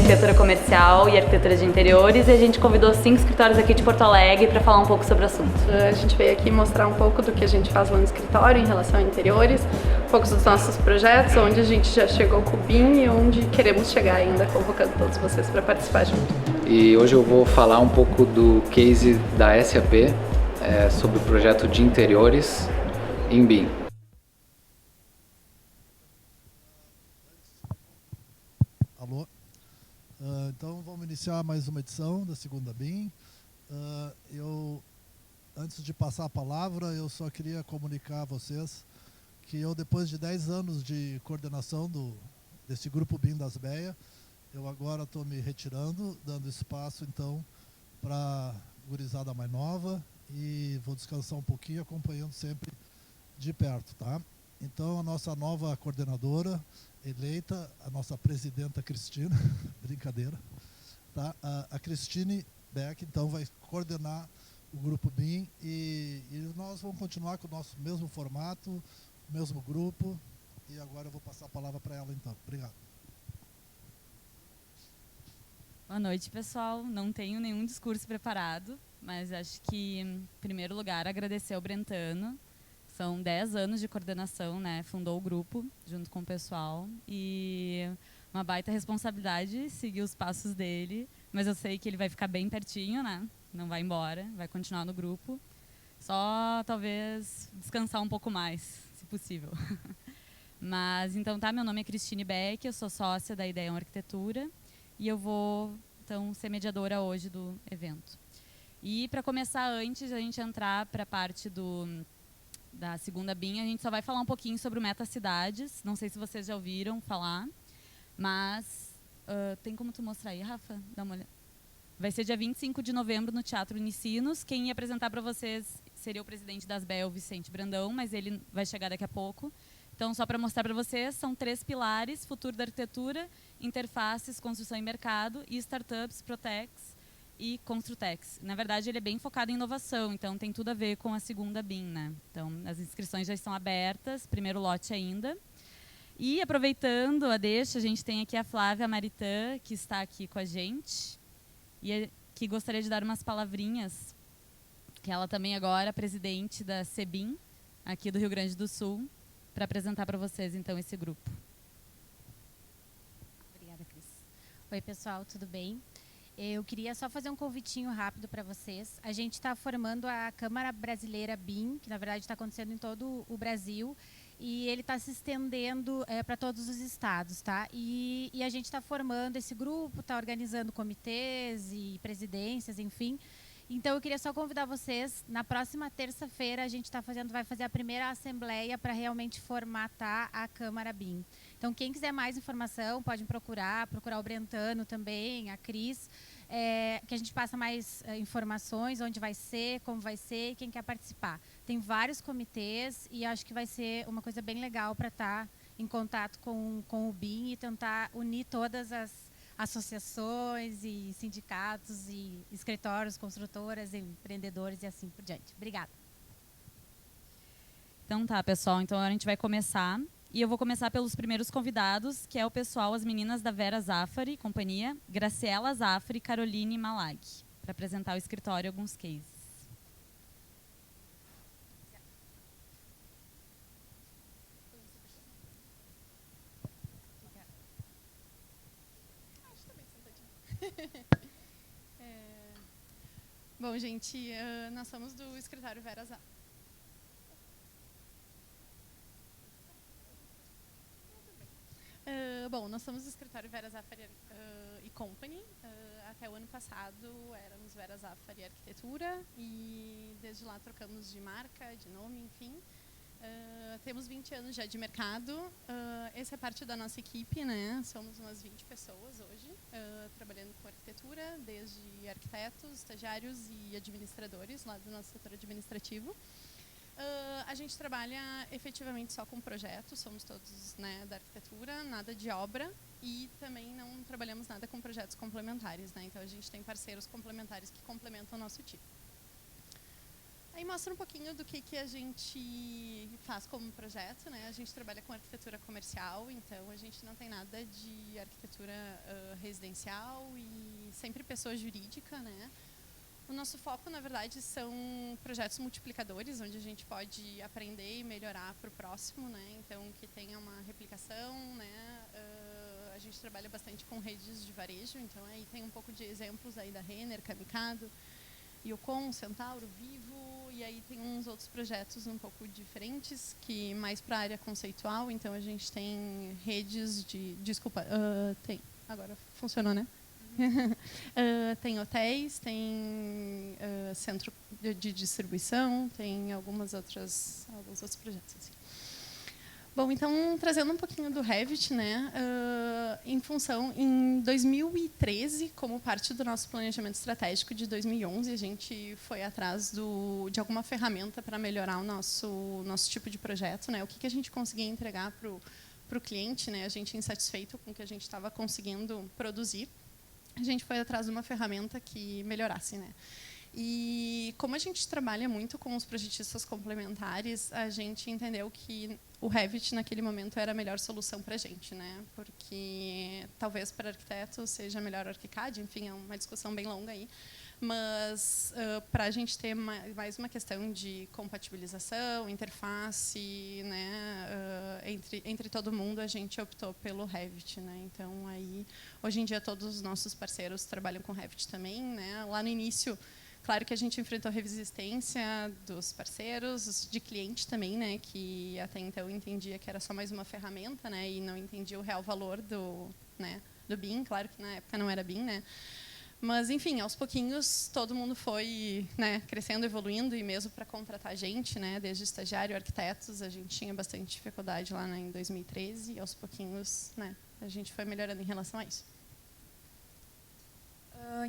arquitetura comercial e arquitetura de interiores, e a gente convidou 5 escritórios aqui de Porto Alegre para falar um pouco sobre o assunto. A gente veio aqui mostrar um pouco do que a gente faz lá no escritório em relação a interiores, um pouco dos nossos projetos, onde a gente já chegou com o BIM e onde queremos chegar ainda, convocando todos vocês para participar junto. E hoje eu vou falar um pouco do case da SAP sobre o projeto de interiores em BIM. Alô? Então vamos iniciar mais uma edição da segunda BIM. Antes de passar a palavra, eu só queria comunicar a vocês que eu, depois de 10 anos de coordenação desse grupo BIM das BEA, eu agora estou me retirando, dando espaço então para gurizada mais nova, e vou descansar um pouquinho acompanhando sempre de perto, tá? Então a nossa nova coordenadora eleita, a nossa presidenta Cristina, brincadeira, tá? A Cristine Beck então vai coordenar o grupo BIM e nós vamos continuar com o nosso mesmo formato, mesmo grupo, e agora eu vou passar a palavra para ela então. Obrigado. Boa noite, pessoal. Não tenho nenhum discurso preparado, mas acho que, em primeiro lugar, agradecer ao Brentano. São 10 anos de coordenação, né? Fundou o grupo junto com o pessoal e uma baita responsabilidade seguir os passos dele, mas eu sei que ele vai ficar bem pertinho, né? Não vai embora, vai continuar no grupo. Só talvez descansar um pouco mais, se possível. Mas então tá, meu nome é Cristine Beck, eu sou sócia da Ideon Arquitetura e eu vou então ser mediadora hoje do evento. E para começar, antes da gente entrar para a parte da segunda BIM, a gente só vai falar um pouquinho sobre o Metacidades. Não sei se vocês já ouviram falar, mas tem como tu mostrar aí, Rafa? Dá uma olhada. Vai ser dia 25 de novembro no Teatro Unicinos. Quem ia apresentar para vocês seria o presidente das BEL, Vicente Brandão, mas ele vai chegar daqui a pouco. Então, só para mostrar para vocês, são 3 pilares: futuro da arquitetura, interfaces, construção e mercado, e startups, Protex e Construtex. Na verdade, ele é bem focado em inovação, então tem tudo a ver com a segunda BIM, né? Então, as inscrições já estão abertas, primeiro lote ainda. E, aproveitando a deixa, a gente tem aqui a Flávia Maritã, que está aqui com a gente, e que gostaria de dar umas palavrinhas, que ela também agora é presidente da CEBIM, aqui do Rio Grande do Sul, para apresentar para vocês, então, esse grupo. Obrigada, Cris. Oi, pessoal, tudo bem? Eu queria só fazer um convitinho rápido para vocês. A gente está formando a Câmara Brasileira BIM, que na verdade está acontecendo em todo o Brasil, e ele está se estendendo para todos os estados, tá? E a gente está formando esse grupo, está organizando comitês e presidências, enfim. Então, eu queria só convidar vocês, na próxima terça-feira a gente vai fazer a primeira assembleia para realmente formatar a Câmara BIM. Então, quem quiser mais informação, pode procurar o Brentano também, a Cris, que a gente passa mais informações, onde vai ser, como vai ser e quem quer participar. Tem vários comitês e acho que vai ser uma coisa bem legal para estar em contato com o BIM e tentar unir todas as associações e sindicatos e escritórios, construtoras, empreendedores e assim por diante. Obrigada. Então tá, pessoal. Então a gente vai começar. E eu vou começar pelos primeiros convidados, que é o pessoal, as meninas da Vera Zafari, companhia, Graciela Zafari e Caroline Malag, para apresentar o escritório e alguns cases. Bom, gente, nós somos do escritório Vera Zafari. Bom, nós somos do escritório Vera Zafari e Company. Até o ano passado éramos Vera Zafari Arquitetura e desde lá trocamos de marca, de nome, enfim. Temos 20 anos já de mercado. Essa é parte da nossa equipe, né? Somos umas 20 pessoas hoje, trabalhando com arquitetura, desde arquitetos, estagiários e administradores lá do nosso setor administrativo. A gente trabalha efetivamente só com projetos, somos todos, né, da arquitetura, nada de obra, e também não trabalhamos nada com projetos complementares, né? Então a gente tem parceiros complementares que complementam o nosso time. Aí mostra um pouquinho do que a gente faz como projeto, né? A gente trabalha com arquitetura comercial, então a gente não tem nada de arquitetura residencial e sempre pessoa jurídica, né? O nosso foco, na verdade, são projetos multiplicadores, onde a gente pode aprender e melhorar para o próximo, né? Então, que tenha uma replicação, né? A gente trabalha bastante com redes de varejo, então aí tem um pouco de exemplos aí da Renner, Camicado, Yukon, Centauro, Vivo, e aí tem uns outros projetos um pouco diferentes, que mais para a área conceitual, então a gente tem redes de... Desculpa, tem... Agora funcionou, né? Tem hotéis, tem centro de distribuição, tem alguns outros projetos. Assim. Bom, então, trazendo um pouquinho do Revit, né, em 2013, como parte do nosso planejamento estratégico de 2011, a gente foi atrás de alguma ferramenta para melhorar o nosso tipo de projeto, né, o que a gente conseguia entregar para o cliente, né, a gente insatisfeito com o que a gente estava conseguindo produzir. A gente foi atrás de uma ferramenta que melhorasse, né? E como a gente trabalha muito com os projetistas complementares, a gente entendeu que o Revit naquele momento era a melhor solução para a gente, né? Porque talvez para arquiteto seja melhor o ArchiCAD, enfim, é uma discussão bem longa aí. Mas para a gente ter mais uma questão de compatibilização, interface, né, entre todo mundo, a gente optou pelo Revit, né? Então aí hoje em dia todos os nossos parceiros trabalham com Revit também, né? Lá no início, claro que a gente enfrentou resistência dos parceiros, de cliente também, né, que até então entendia que era só mais uma ferramenta, né, e não entendia o real valor do BIM, claro que na época não era BIM, né? Mas, enfim, aos pouquinhos, todo mundo foi, né, crescendo, evoluindo, e mesmo para contratar gente, né, desde estagiário, arquitetos, a gente tinha bastante dificuldade lá, né, em 2013, e aos pouquinhos, né, a gente foi melhorando em relação a isso.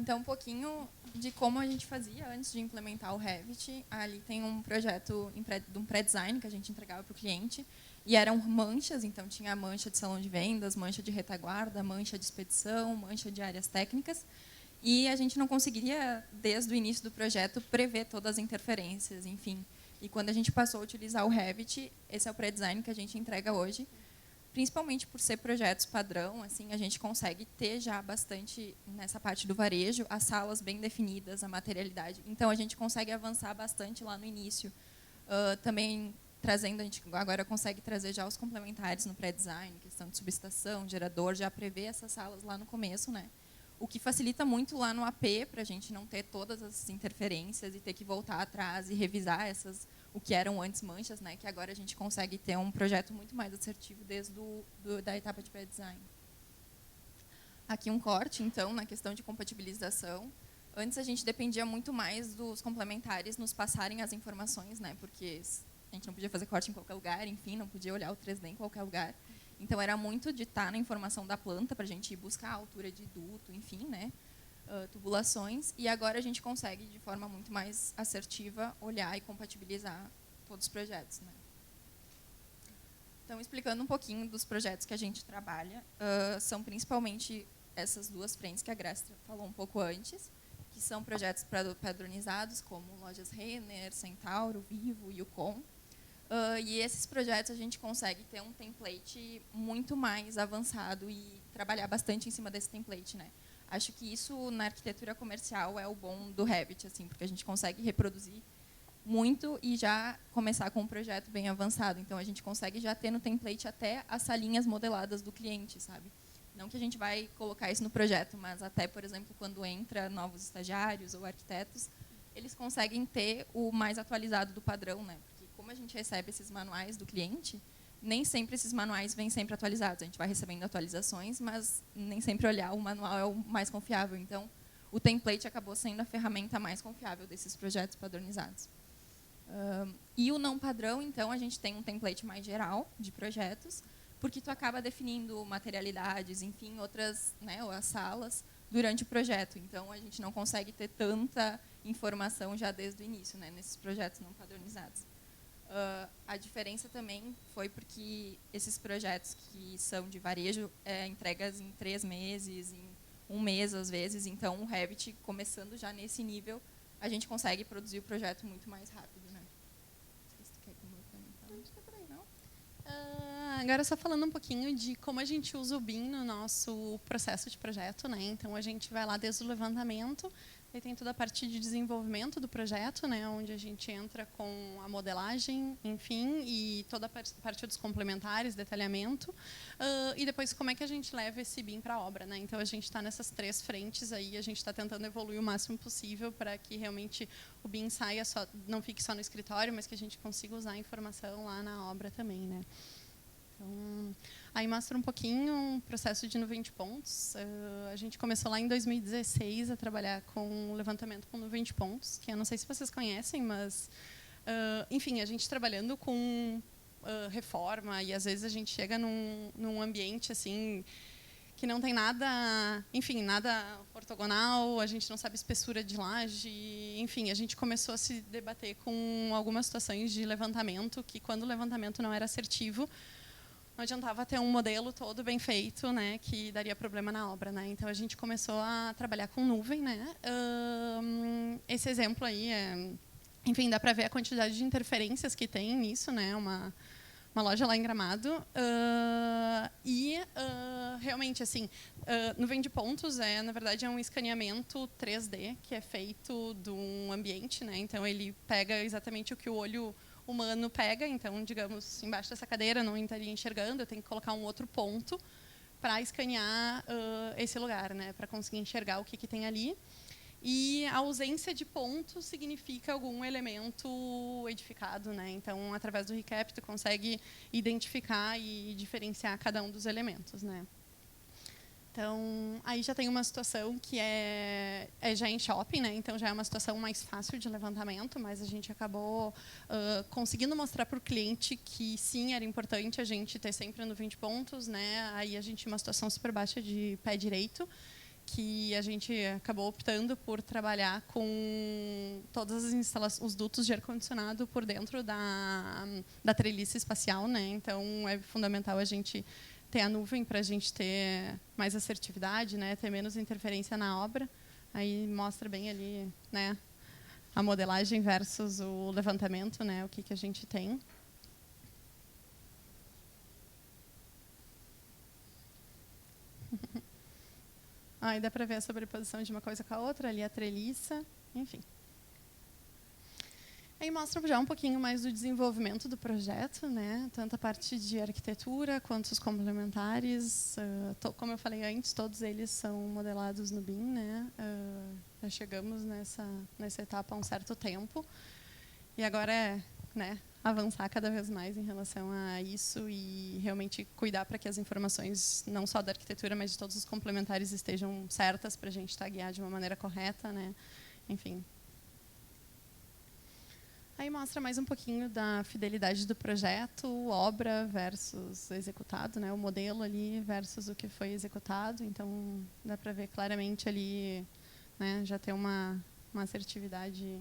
Então, um pouquinho de como a gente fazia antes de implementar o Revit. Ali tem um projeto de um pré-design que a gente entregava para o cliente, e eram manchas, então tinha a mancha de salão de vendas, mancha de retaguarda, mancha de expedição, mancha de áreas técnicas. E a gente não conseguiria, desde o início do projeto, prever todas as interferências, enfim. E quando a gente passou a utilizar o Revit, esse é o pré-design que a gente entrega hoje, principalmente por ser projetos padrão, assim, a gente consegue ter já bastante nessa parte do varejo, as salas bem definidas, a materialidade. Então, a gente consegue avançar bastante lá no início. Também trazendo, a gente agora consegue trazer já os complementares no pré-design, questão de subestação, gerador, já prever essas salas lá no começo, né? O que facilita muito lá no AP, para a gente não ter todas as interferências e ter que voltar atrás e revisar o que eram antes manchas, né? Que agora a gente consegue ter um projeto muito mais assertivo desde da etapa de pré-design. Aqui um corte, então, na questão de compatibilização. Antes a gente dependia muito mais dos complementares nos passarem as informações, né? Porque a gente não podia fazer corte em qualquer lugar, enfim, não podia olhar o 3D em qualquer lugar. Então, era muito de estar na informação da planta para a gente ir buscar a altura de duto, enfim, né, tubulações. E agora a gente consegue, de forma muito mais assertiva, olhar e compatibilizar todos os projetos, né. Então, explicando um pouquinho dos projetos que a gente trabalha, são principalmente essas duas frentes que a Graça falou um pouco antes, que são projetos padronizados, como lojas Renner, Centauro, Vivo, Yukon. E esses projetos a gente consegue ter um template muito mais avançado e trabalhar bastante em cima desse template, né? Acho que isso na arquitetura comercial é o bom do Revit, assim, porque a gente consegue reproduzir muito e já começar com um projeto bem avançado. Então a gente consegue já ter no template até as salinhas modeladas do cliente, sabe? Não que a gente vai colocar isso no projeto, mas até, por exemplo, quando entra novos estagiários ou arquitetos, eles conseguem ter o mais atualizado do padrão, né? Como a gente recebe esses manuais do cliente, nem sempre esses manuais vêm sempre atualizados. A gente vai recebendo atualizações, mas nem sempre olhar o manual é o mais confiável. Então, o template acabou sendo a ferramenta mais confiável desses projetos padronizados. E o não padrão, então, a gente tem um template mais geral de projetos, porque tu acaba definindo materialidades, enfim, outras, né, as salas, durante o projeto. Então, a gente não consegue ter tanta informação já desde o início, né, nesses projetos não padronizados. A diferença também foi porque esses projetos que são de varejo, entregas em 3 meses, em 1 mês às vezes, então o Revit, começando já nesse nível, a gente consegue produzir o projeto muito mais rápido, né? Não sei se tu quer complementar. Acho que é por aí, não? Agora, só falando um pouquinho de como a gente usa o BIM no nosso processo de projeto, né? Então, a gente vai lá desde o levantamento, aí tem toda a parte de desenvolvimento do projeto, né? Onde a gente entra com a modelagem, enfim, e toda a parte dos complementares, detalhamento. E depois, como é que a gente leva esse BIM para a obra, né? Então, a gente está nessas 3 frentes aí, a gente está tentando evoluir o máximo possível para que realmente o BIM saia não fique só no escritório, mas que a gente consiga usar a informação lá na obra também, né? Então, aí mostra um pouquinho um processo de nuvem de pontos. A gente começou lá em 2016 a trabalhar com levantamento com nuvem de pontos, que eu não sei se vocês conhecem, mas, enfim, a gente trabalhando com reforma e às vezes a gente chega num ambiente assim que não tem nada, enfim, nada ortogonal, a gente não sabe espessura de laje, enfim, a gente começou a se debater com algumas situações de levantamento que, quando o levantamento não era assertivo, não adiantava ter um modelo todo bem feito, né, que daria problema na obra, né? Então a gente começou a trabalhar com nuvem, né? Esse exemplo aí enfim, dá para ver a quantidade de interferências que tem nisso, né? Uma loja lá em Gramado realmente assim, nuvem de pontos na verdade é um escaneamento 3D que é feito de um ambiente, né? Então ele pega exatamente o que o olho humano pega, então, digamos, embaixo dessa cadeira não estaria enxergando, eu tenho que colocar um outro ponto para escanear esse lugar, né, para conseguir enxergar o que tem ali. E a ausência de pontos significa algum elemento edificado, né? Então, através do recap, tu consegue identificar e diferenciar cada um dos elementos, né? Então, aí já tem uma situação que é já em shopping, né? Então já é uma situação mais fácil de levantamento, mas a gente acabou conseguindo mostrar para o cliente que sim, era importante a gente ter sempre a nuvem de pontos, né? Aí a gente tinha uma situação super baixa de pé direito, que a gente acabou optando por trabalhar com todas as instalações, os dutos de ar-condicionado por dentro da treliça espacial, né? Então é fundamental a gente ter a nuvem para a gente ter mais assertividade, né? Ter menos interferência na obra. Aí mostra bem ali, né, a modelagem versus o levantamento, né, o que a gente tem. Aí dá para ver a sobreposição de uma coisa com a outra, ali a treliça, enfim. Aí mostra já um pouquinho mais do desenvolvimento do projeto, né? Tanto a parte de arquitetura quanto os complementares. Como eu falei antes, todos eles são modelados no BIM, né? Já chegamos nessa etapa há um certo tempo. E agora é, né, avançar cada vez mais em relação a isso e realmente cuidar para que as informações, não só da arquitetura, mas de todos os complementares, estejam certas para a gente estar guiado de uma maneira correta, né? Enfim. Aí mostra mais um pouquinho da fidelidade do projeto, obra versus executado, né? O modelo ali versus o que foi executado. Então, dá para ver claramente ali, né? Já tem uma assertividade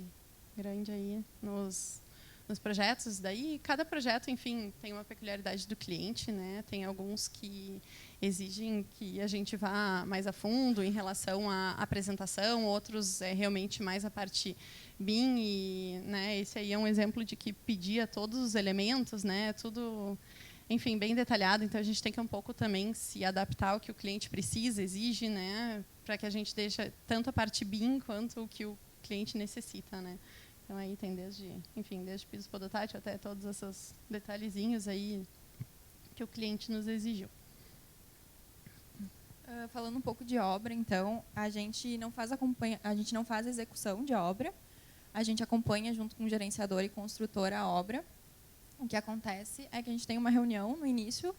grande aí nos projetos. Daí, cada projeto, enfim, tem uma peculiaridade do cliente, né? Tem alguns que exigem que a gente vá mais a fundo em relação à apresentação, outros é realmente mais a parte BIM, e, né, esse aí é um exemplo de que pedia todos os elementos, né, tudo, enfim, bem detalhado. Então a gente tem que um pouco também se adaptar ao que o cliente precisa, exige, né, para que a gente deixe tanto a parte BIM quanto o que o cliente necessita, né. Então aí tem desde piso podotátil até todos esses detalhezinhos aí que o cliente nos exigiu. Falando um pouco de obra, então, a gente não faz execução de obra. A gente acompanha junto com o gerenciador e construtor a obra. O que acontece é que a gente tem uma reunião no início,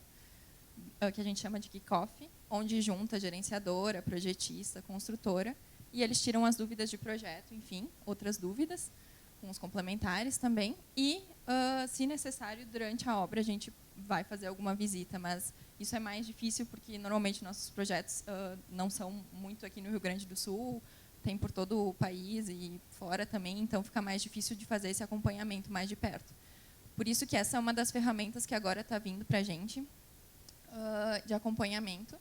que a gente chama de kick-off, onde junta a gerenciadora, projetista, construtora, e eles tiram as dúvidas de projeto, enfim, outras dúvidas, com os complementares também. E, se necessário, durante a obra, a gente vai fazer alguma visita, mas isso é mais difícil porque, normalmente, nossos projetos não são muito aqui no Rio Grande do Sul, tem por todo o país e fora também, então fica mais difícil de fazer esse acompanhamento mais de perto. Por isso que essa é uma das ferramentas que agora está vindo para a gente, de acompanhamento.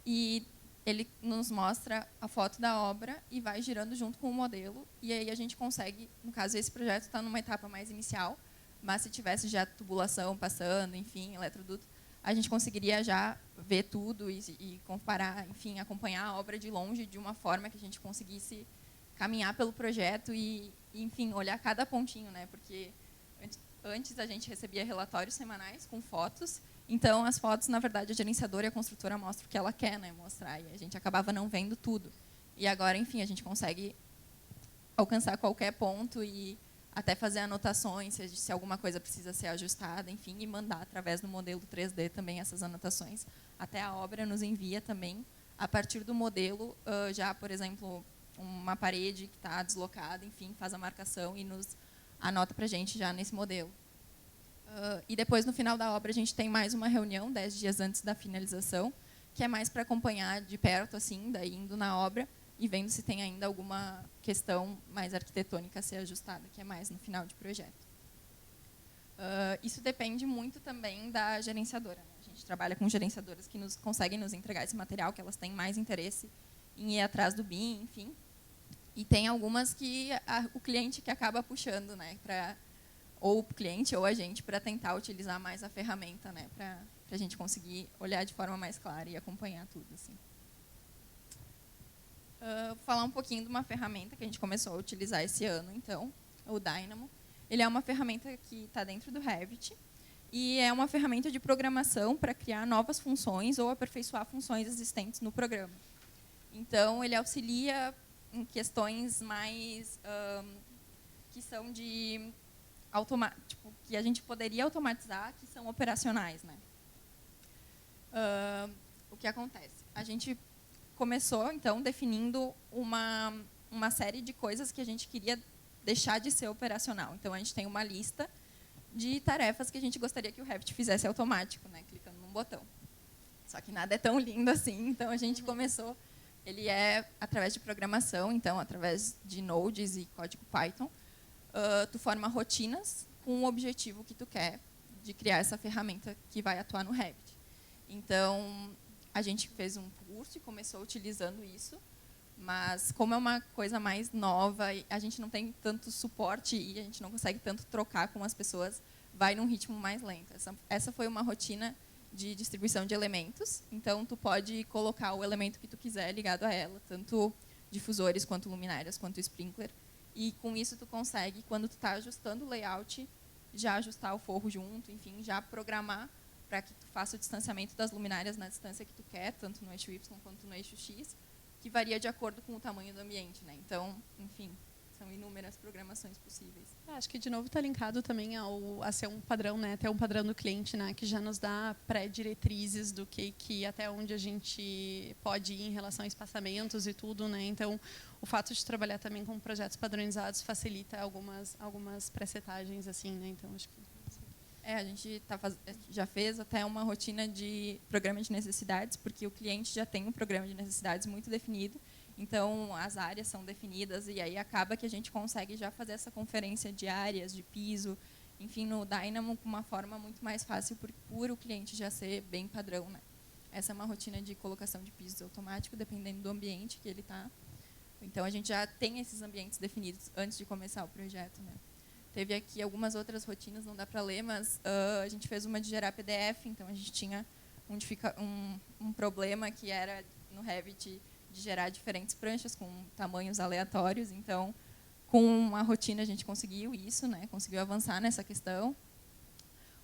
E ele nos mostra a foto da obra e vai girando junto com o modelo. E aí a gente consegue, no caso, esse projeto está numa etapa mais inicial, mas se tivesse já tubulação passando, enfim, eletroduto, a gente conseguiria já ver tudo e comparar, enfim, acompanhar a obra de longe de uma forma que a gente conseguisse caminhar pelo projeto e enfim, olhar cada pontinho, né? Porque antes a gente recebia relatórios semanais com fotos. Então, as fotos, na verdade, a gerenciadora e a construtora mostram o que ela quer, né, mostrar, e a gente acabava não vendo tudo. E agora, enfim, a gente consegue alcançar qualquer ponto e até fazer anotações, se alguma coisa precisa ser ajustada, enfim, e mandar através do modelo 3D também essas anotações. Até a obra nos envia também, a partir do modelo, já, por exemplo, uma parede que está deslocada, enfim, faz a marcação e nos anota para a gente já nesse modelo. E depois, no final da obra, a gente tem mais uma reunião, 10 dias antes da finalização, que é mais para acompanhar de perto, assim, daí indo na obra e vendo se tem ainda alguma questão mais arquitetônica a ser ajustada, que é mais no final de projeto. Isso depende muito também da gerenciadora, né? A gente trabalha com gerenciadoras que conseguem nos entregar esse material, que elas têm mais interesse em ir atrás do BIM, enfim. E tem algumas que o cliente que acaba puxando, né, ou o cliente ou a gente, para tentar utilizar mais a ferramenta, né, para a gente conseguir olhar de forma mais clara e acompanhar tudo. Assim. Vou falar um pouquinho de uma ferramenta que a gente começou a utilizar esse ano, então, o Dynamo. Ele é uma ferramenta que está dentro do Revit e é uma ferramenta de programação para criar novas funções ou aperfeiçoar funções existentes no programa. Então, ele auxilia em questões mais que são de tipo, que a gente poderia automatizar, que são operacionais, né? O que acontece? A gente começou, então, definindo uma série de coisas que a gente queria deixar de ser operacional. Então, a gente tem uma lista de tarefas que a gente gostaria que o Revit fizesse automático, né, clicando num botão. Só que nada é tão lindo assim, então a gente começou. Ele é através de programação, então, através de nodes e código Python. Tu forma rotinas com o objetivo que tu quer de criar essa ferramenta que vai atuar no Revit. Então, a gente fez um curso e começou utilizando isso, mas como é uma coisa mais nova, a gente não tem tanto suporte e a gente não consegue tanto trocar com as pessoas, vai num ritmo mais lento. Essa foi uma rotina de distribuição de elementos, então tu pode colocar o elemento que tu quiser ligado a ela, tanto difusores, quanto luminárias, quanto sprinkler, e com isso tu consegue, quando tu está ajustando o layout, já ajustar o forro junto, enfim, já programar para que tu faça o distanciamento das luminárias na distância que tu quer, tanto no eixo Y quanto no eixo X, que varia de acordo com o tamanho do ambiente, né? Então, enfim, são inúmeras programações possíveis. Acho que, de novo, está linkado também a ser um padrão, né? Ter um padrão do cliente, né? Que já nos dá pré-diretrizes do que até onde a gente pode ir em relação a espaçamentos e tudo, né? Então, o fato de trabalhar também com projetos padronizados facilita algumas pré-setagens, assim, né? Então, acho que... A gente já fez até uma rotina de programa de necessidades, porque o cliente já tem um programa de necessidades muito definido, então as áreas são definidas e aí acaba que a gente consegue já fazer essa conferência de áreas, de piso, enfim, no Dynamo com uma forma muito mais fácil por o cliente já ser bem padrão, né? Essa é uma rotina de colocação de pisos automático, dependendo do ambiente que ele está. Então, a gente já tem esses ambientes definidos antes de começar o projeto, né? Teve aqui algumas outras rotinas, não dá para ler, mas a gente fez uma de gerar PDF, então a gente tinha um problema que era no Revit de gerar diferentes pranchas com tamanhos aleatórios. Então, com uma rotina a gente conseguiu isso, né? Conseguiu avançar nessa questão.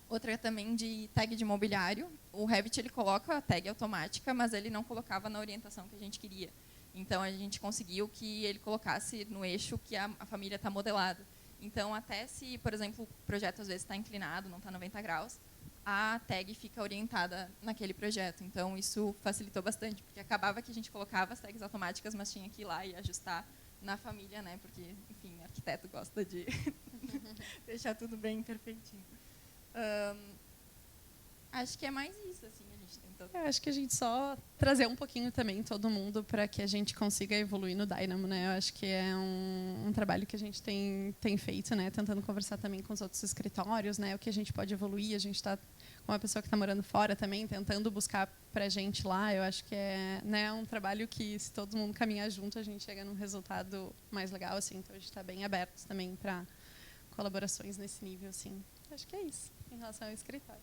Outra também de tag de mobiliário. O Revit ele coloca a tag automática, mas ele não colocava na orientação que a gente queria. Então, a gente conseguiu que ele colocasse no eixo que a família está modelada. Então, até se, por exemplo, o projeto às vezes está inclinado, não está 90 graus, a tag fica orientada naquele projeto. Então, isso facilitou bastante, porque acabava que a gente colocava as tags automáticas, mas tinha que ir lá e ajustar na família, né? Porque, enfim, arquiteto gosta de deixar tudo bem perfeitinho. Acho que é mais isso, assim, a gente tentou. Eu acho que a gente só trazer um pouquinho também todo mundo para que a gente consiga evoluir no Dynamo, né? Eu acho que é um trabalho que a gente tem feito, né? Tentando conversar também com os outros escritórios, né? O que a gente pode evoluir. A gente está uma pessoa que está morando fora também, tentando buscar para a gente lá. Eu acho que é, né, um trabalho que, se todo mundo caminhar junto, a gente chega num resultado mais legal, assim. Então, a gente está bem aberto também para colaborações nesse nível, assim. Acho que é isso, em relação ao escritório.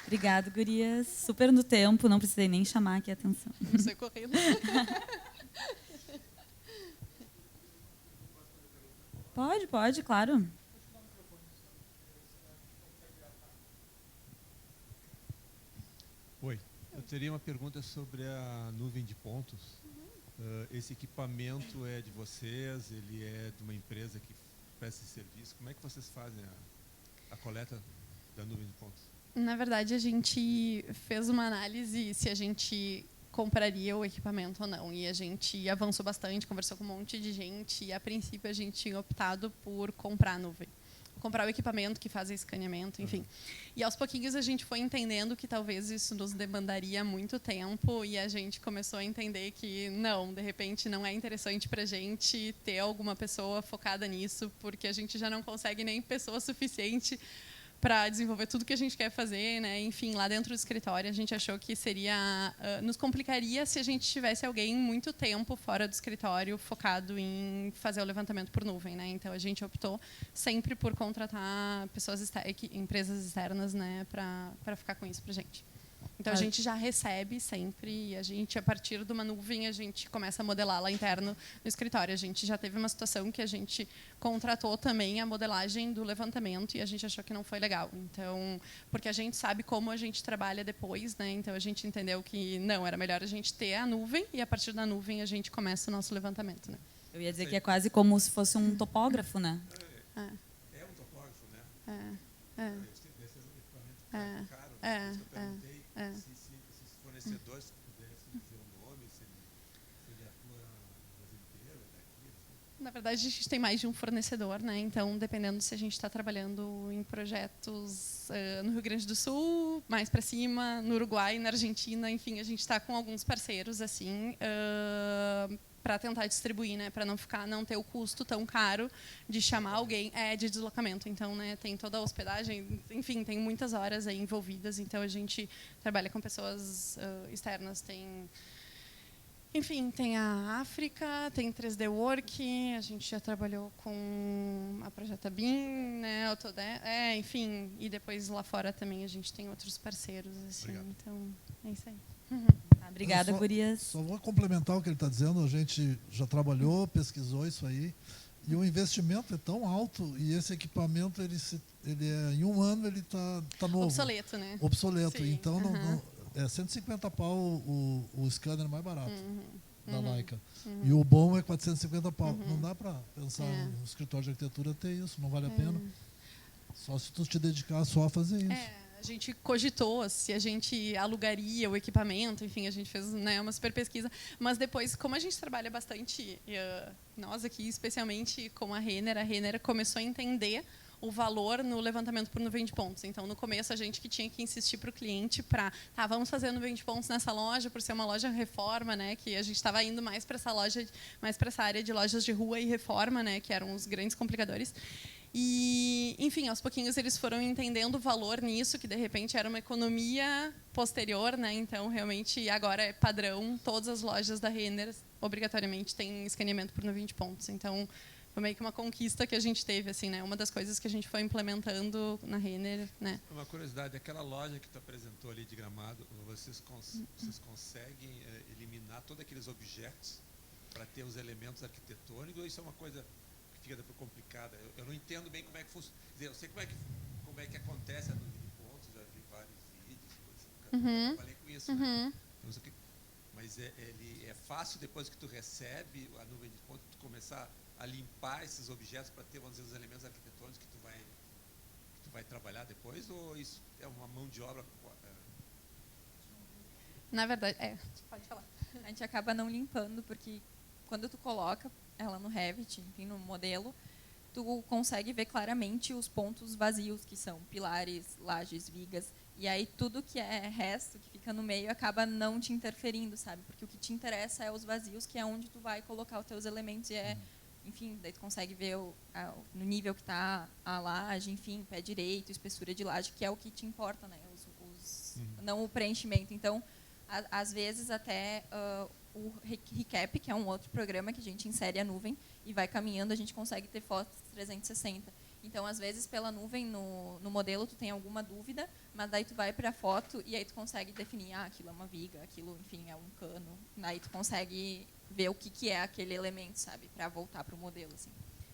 Obrigada, gurias. Super no tempo, não precisei nem chamar aqui a atenção. Não sei correndo. Pode, claro. Oi, eu teria uma pergunta sobre a nuvem de pontos. Esse equipamento é de vocês? Ele é de uma empresa que presta esse serviço? Como é que vocês fazem a coleta da nuvem de pontos? Na verdade, a gente fez uma análise se a gente compraria o equipamento ou não. E a gente avançou bastante, conversou com um monte de gente. E, a princípio, a gente tinha optado por comprar a nuvem. Comprar o equipamento que faz o escaneamento, enfim. E, aos pouquinhos, a gente foi entendendo que talvez isso nos demandaria muito tempo. E a gente começou a entender que, não, de repente, não é interessante para a gente ter alguma pessoa focada nisso, porque a gente já não consegue nem pessoa suficiente para desenvolver tudo que a gente quer fazer, né? Enfim, lá dentro do escritório, a gente achou que seria nos complicaria se a gente tivesse alguém muito tempo fora do escritório focado em fazer o levantamento por nuvem, né? Então, a gente optou sempre por contratar pessoas empresas externas, né, para ficar com isso para a gente. Então, a gente já recebe sempre, e a gente, a partir de uma nuvem, a gente começa a modelar lá interno no escritório. A gente já teve uma situação que a gente contratou também a modelagem do levantamento e a gente achou que não foi legal. Então, porque a gente sabe como a gente trabalha depois, né? Então, a gente entendeu que não, era melhor a gente ter a nuvem e, a partir da nuvem, a gente começa o nosso levantamento, né? Eu ia dizer que é quase como se fosse um topógrafo, né? É um topógrafo, né? Se os fornecedores pudessem dizer o nome, se ele atua no Brasil inteiro, daqui, assim. Na verdade, a gente tem mais de um fornecedor, né? Então, dependendo se a gente está trabalhando em projetos no Rio Grande do Sul, mais para cima, no Uruguai, na Argentina, enfim, a gente está com alguns parceiros assim para tentar distribuir, né? Para não ter o custo tão caro de chamar alguém de deslocamento. Então, né? Tem toda a hospedagem, enfim, tem muitas horas aí envolvidas. Então, a gente trabalha com pessoas externas. Enfim, tem a África, tem 3D Work, a gente já trabalhou com a Projeta BIM, né, enfim, e depois lá fora também a gente tem outros parceiros, assim. Obrigado. Então, é isso aí. Obrigada, gurias. Só vou complementar o que ele está dizendo, a gente já trabalhou, pesquisou isso aí, e o investimento é tão alto, e esse equipamento, ele é, em um ano, ele está novo. Obsoleto, né? Obsoleto, sim. Então é 150 pau o scanner mais barato da Leica. E o bom é 450 pau. Não dá para pensar no escritório de arquitetura ter isso, não vale a pena. Só se tu te dedicar só a fazer isso. A gente cogitou se a gente alugaria o equipamento, enfim, a gente fez, né, uma super pesquisa. Mas depois, como a gente trabalha bastante, nós aqui, especialmente com a Renner começou a entender o valor no levantamento por nuvem de pontos. Então, no começo, a gente que tinha que insistir para o cliente vamos fazer nuvem de pontos nessa loja, por ser uma loja reforma, né, que a gente estava indo mais para essa área de lojas de rua e reforma, né, que eram os grandes complicadores. E, enfim, aos pouquinhos eles foram entendendo o valor nisso, que de repente era uma economia posterior, né? Então, realmente, agora é padrão, todas as lojas da Renner obrigatoriamente têm escaneamento por nuvem de pontos. Então, foi meio que uma conquista que a gente teve, assim, né? Uma das coisas que a gente foi implementando na Renner, né? Uma curiosidade, aquela loja que tu apresentou ali de Gramado, vocês conseguem eliminar todos aqueles objetos para ter os elementos arquitetônicos, ou isso é uma coisa que fica depois complicada? Eu não entendo bem como é que funciona. Eu sei como é que acontece a nuvem de pontos, já vi vários vídeos, eu trabalhei com isso, né? Mas ele é fácil, depois que tu recebe a nuvem de pontos, tu começar a limpar esses objetos para ter, vamos dizer, os elementos arquitetônicos que tu vai trabalhar depois, ou isso é uma mão de obra? Na verdade, pode falar. A gente acaba não limpando, porque quando tu coloca ela no Revit, enfim, no modelo, tu consegue ver claramente os pontos vazios, que são pilares, lajes, vigas, e aí tudo que é resto, que fica no meio, acaba não te interferindo, sabe? Porque o que te interessa é os vazios, que é onde tu vai colocar os teus elementos, e é enfim, daí tu consegue ver no nível que está a laje, enfim, pé direito, espessura de laje, que é o que te importa, né? Não o preenchimento. Então, às vezes até o Recap, que é um outro programa que a gente insere a nuvem e vai caminhando, a gente consegue ter fotos 360. Então, às vezes, pela nuvem, no modelo, tu tem alguma dúvida, mas daí tu vai para a foto e aí tu consegue definir, aquilo é uma viga, aquilo, enfim, é um cano. Daí tu consegue ver o que é aquele elemento, sabe, para voltar para o modelo, assim.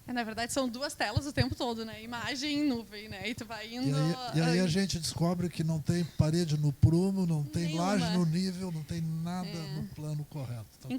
Na verdade, são duas telas o tempo todo, né? Imagem e nuvem, né? E tu vai indo... E aí a gente descobre que não tem parede no prumo, não tem Nenhuma. laje no nível, não tem nada no plano correto. Tá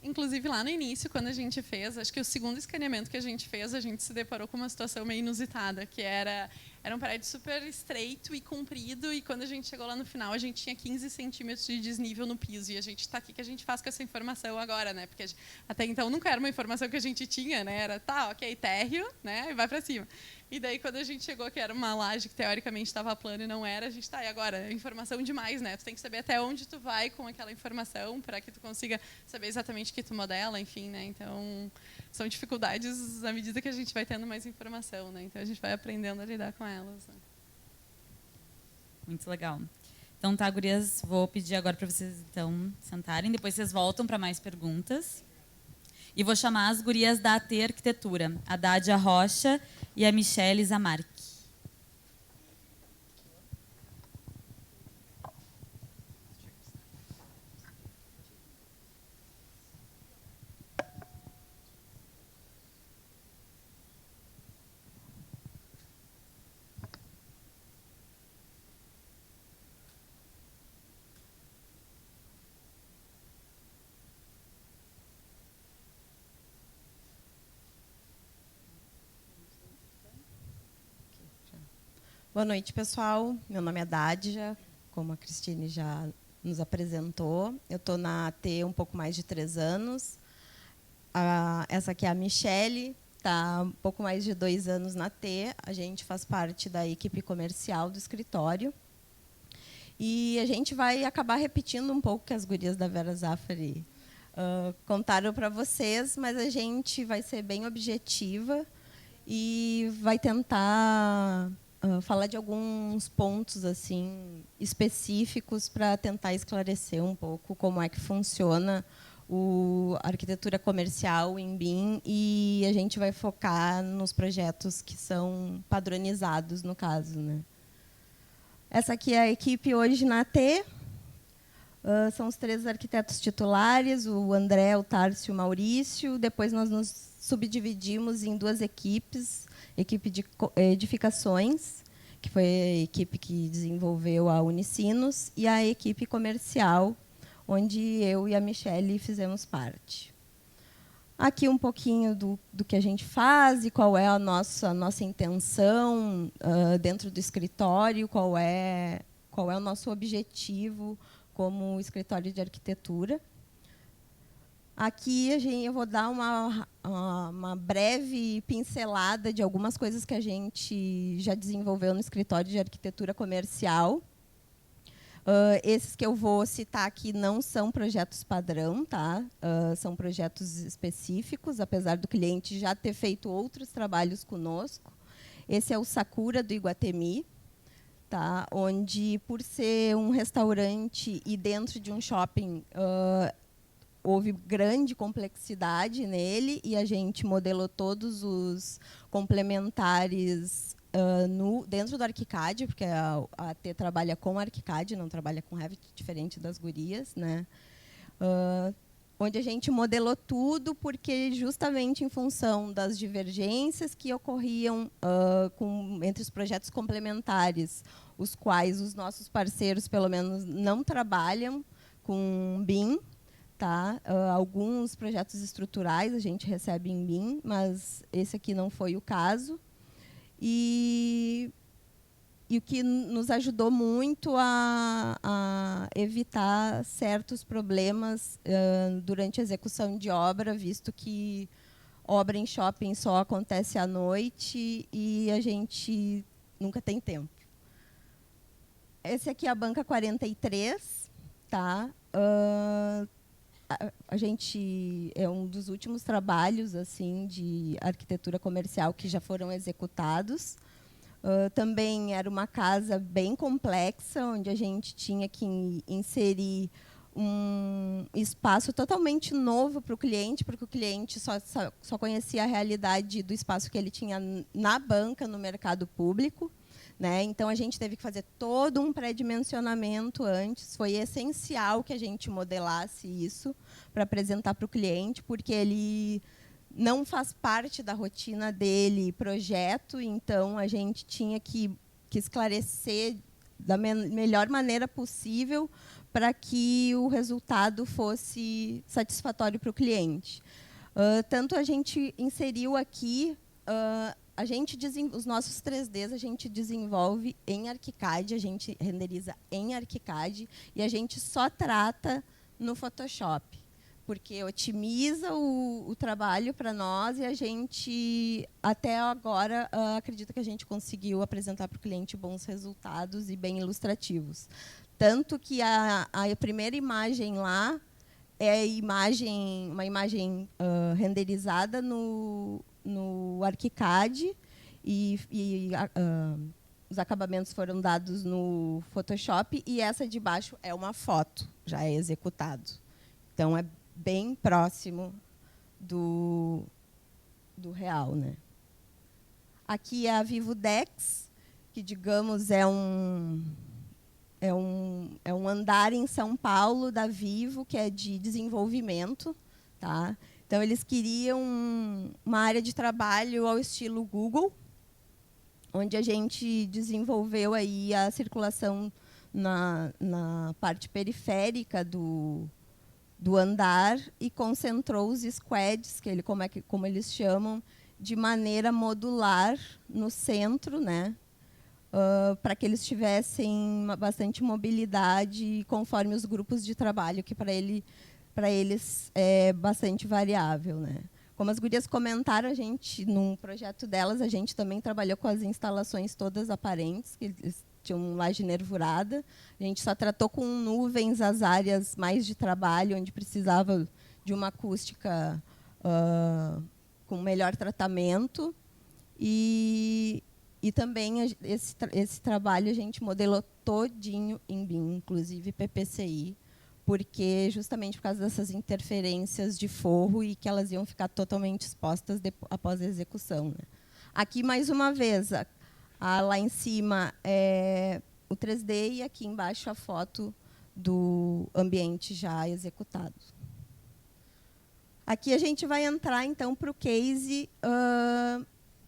Inclusive, lá no início, quando a gente fez, acho que o segundo escaneamento que a gente fez, a gente se deparou com uma situação meio inusitada, que era um prédio super estreito e comprido, e quando a gente chegou lá no final, a gente tinha 15 centímetros de desnível no piso, e a gente está aqui, que a gente faz com essa informação agora, né? Porque até então nunca era uma informação que a gente tinha, né? Era, ok, térreo, né? E vai para cima. E daí, quando a gente chegou, que era uma laje que teoricamente estava plana e não era, a gente e agora, informação demais, né? Tu tem que saber até onde tu vai com aquela informação para que tu consiga saber exatamente o que tu modela, enfim, né? Então, são dificuldades à medida que a gente vai tendo mais informação, né? Então, a gente vai aprendendo a lidar com elas. Né? Muito legal. Então, tá, gurias, vou pedir agora para vocês, então, sentarem. Depois vocês voltam para mais perguntas. E vou chamar as gurias da AT Arquitetura, a Dádia Rocha e a Michele Zamarchi. Boa noite, pessoal. Meu nome é Dádia, como a Cristine já nos apresentou. Eu estou na AT um pouco mais de 3 anos. Essa aqui é a Michele, está um pouco mais de 2 anos na AT. A gente faz parte da equipe comercial do escritório. E a gente vai acabar repetindo um pouco o que as gurias da Vera Zafari contaram para vocês, mas a gente vai ser bem objetiva e vai tentar falar de alguns pontos assim específicos para tentar esclarecer um pouco como é que funciona a arquitetura comercial em BIM, e a gente vai focar nos projetos que são padronizados, no caso, né? Essa aqui é a equipe hoje na AT. São os 3 arquitetos titulares, o André, o Tárcio e o Maurício. Depois nós nos subdividimos em 2 equipes, equipe de edificações, que foi a equipe que desenvolveu a Unicinos, e a equipe comercial, onde eu e a Michele fizemos parte. Aqui um pouquinho do que a gente faz e qual é a nossa intenção dentro do escritório, qual é o nosso objetivo como escritório de arquitetura. Aqui eu vou dar uma breve pincelada de algumas coisas que a gente já desenvolveu no escritório de arquitetura comercial. Esses que eu vou citar aqui não são projetos padrão, tá? São projetos específicos, apesar do cliente já ter feito outros trabalhos conosco. Esse é o Sakura do Iguatemi, tá? Onde, por ser um restaurante e dentro de um shopping, houve grande complexidade nele, e a gente modelou todos os complementares dentro do ArchiCAD, porque a AT trabalha com ArchiCAD, não trabalha com Revit, diferente das gurias, né? Onde a gente modelou tudo, porque justamente em função das divergências que ocorriam entre os projetos complementares, os quais os nossos parceiros, pelo menos, não trabalham com BIM, tá? Alguns projetos estruturais a gente recebe em BIM, mas esse aqui não foi o caso. E o que nos ajudou muito a evitar certos problemas durante a execução de obra, visto que obra em shopping só acontece à noite e a gente nunca tem tempo. Esse aqui é a banca 43, tá? a gente é um dos últimos trabalhos assim de arquitetura comercial que já foram executados. Também era uma casa bem complexa, onde a gente tinha que inserir um espaço totalmente novo para o cliente, porque o cliente só conhecia a realidade do espaço que ele tinha na banca, no mercado público. Né? Então, a gente teve que fazer todo um pré-dimensionamento antes. Foi essencial que a gente modelasse isso para apresentar para o cliente, porque ele não faz parte da rotina dele projeto, então a gente tinha que esclarecer da melhor maneira possível para que o resultado fosse satisfatório para o cliente. Tanto a gente inseriu aqui, os nossos 3Ds a gente desenvolve em ArchiCAD, a gente renderiza em ArchiCAD e a gente só trata no Photoshop, porque otimiza o trabalho para nós e a gente, até agora, acredita que a gente conseguiu apresentar para o cliente bons resultados e bem ilustrativos. Tanto que a primeira imagem lá é uma imagem renderizada no ArchiCAD e os acabamentos foram dados no Photoshop e essa de baixo é uma foto, já é executado. Então, é bem próximo do real, né? Aqui é a Vivodex, que, digamos, é um andar em São Paulo da Vivo, que é de desenvolvimento. Tá? Então, eles queriam uma área de trabalho ao estilo Google, onde a gente desenvolveu aí a circulação na parte periférica do andar e concentrou os squads, como eles chamam, de maneira modular no centro, né? Para que eles tivessem bastante mobilidade conforme os grupos de trabalho, que para eles é bastante variável, né? Como as gurias comentaram, num projeto delas, a gente também trabalhou com as instalações todas aparentes, que eles tinham laje nervurada. A gente só tratou com nuvens as áreas mais de trabalho, onde precisava de uma acústica com melhor tratamento. E também esse trabalho a gente modelou todinho em BIM, inclusive PPCI, porque justamente por causa dessas interferências de forro e que elas iam ficar totalmente expostas após a execução. Né? Aqui, mais uma vez, lá em cima é o 3D e aqui embaixo a foto do ambiente já executado. Aqui a gente vai entrar, então, para o case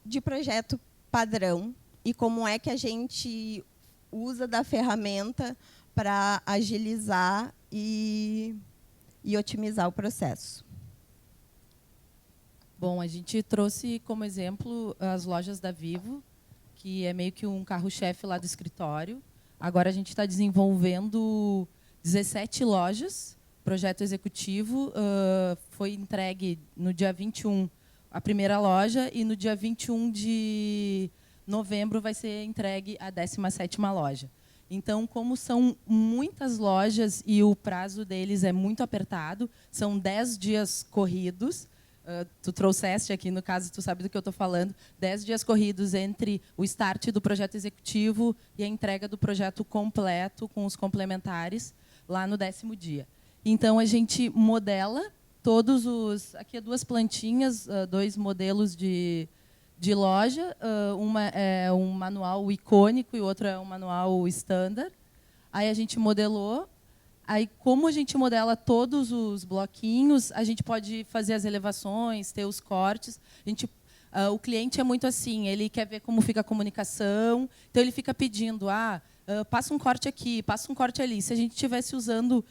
de projeto padrão e como é que a gente usa da ferramenta para agilizar e otimizar o processo. Bom, a gente trouxe como exemplo as lojas da Vivo, que é meio que um carro-chefe lá do escritório. Agora a gente está desenvolvendo 17 lojas. Projeto executivo foi entregue no dia 21 a primeira loja e no dia 21 de novembro vai ser entregue a 17ª loja. Então, como são muitas lojas e o prazo deles é muito apertado, são 10 dias corridos. Tu trouxeste aqui, no caso, tu sabe do que eu estou falando, 10 dias corridos entre o start do projeto executivo e a entrega do projeto completo com os complementares lá no 10º dia. Então, a gente modela todos os... Aqui, 2 plantinhas, 2 modelos de loja. Uma é um manual icônico e outra é um manual standard. Aí a gente modelou. Aí, como a gente modela todos os bloquinhos, a gente pode fazer as elevações, ter os cortes. O cliente é muito assim, ele quer ver como fica a comunicação, então ele fica pedindo, passa um corte aqui, passa um corte ali. Se a gente estivesse usando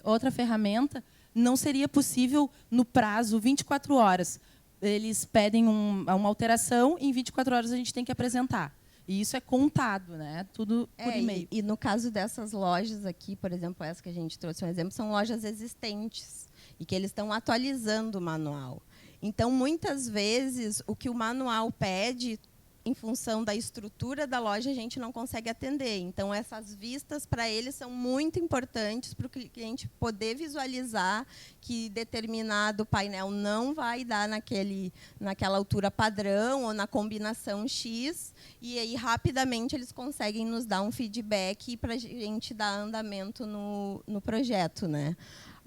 outra ferramenta, não seria possível no prazo 24 horas. Eles pedem uma alteração e em 24 horas a gente tem que apresentar. E isso é contado, né? Tudo por e-mail. E no caso dessas lojas aqui, por exemplo, essa que a gente trouxe um exemplo, são lojas existentes e que eles estão atualizando o manual. Então, muitas vezes, o que o manual pede, em função da estrutura da loja, a gente não consegue atender. Então, essas vistas, para eles, são muito importantes para o cliente poder visualizar que determinado painel não vai dar naquela altura padrão ou na combinação X, e aí, rapidamente, eles conseguem nos dar um feedback para a gente dar andamento no projeto, né?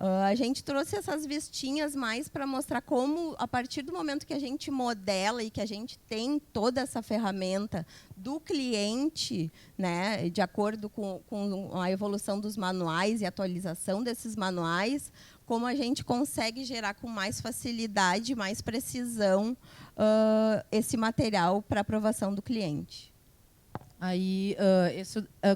A gente trouxe essas vistinhas mais para mostrar como, a partir do momento que a gente modela e que a gente tem toda essa ferramenta do cliente, né, de acordo com a evolução dos manuais e atualização desses manuais, como a gente consegue gerar com mais facilidade, mais precisão, esse material para aprovação do cliente. Aí,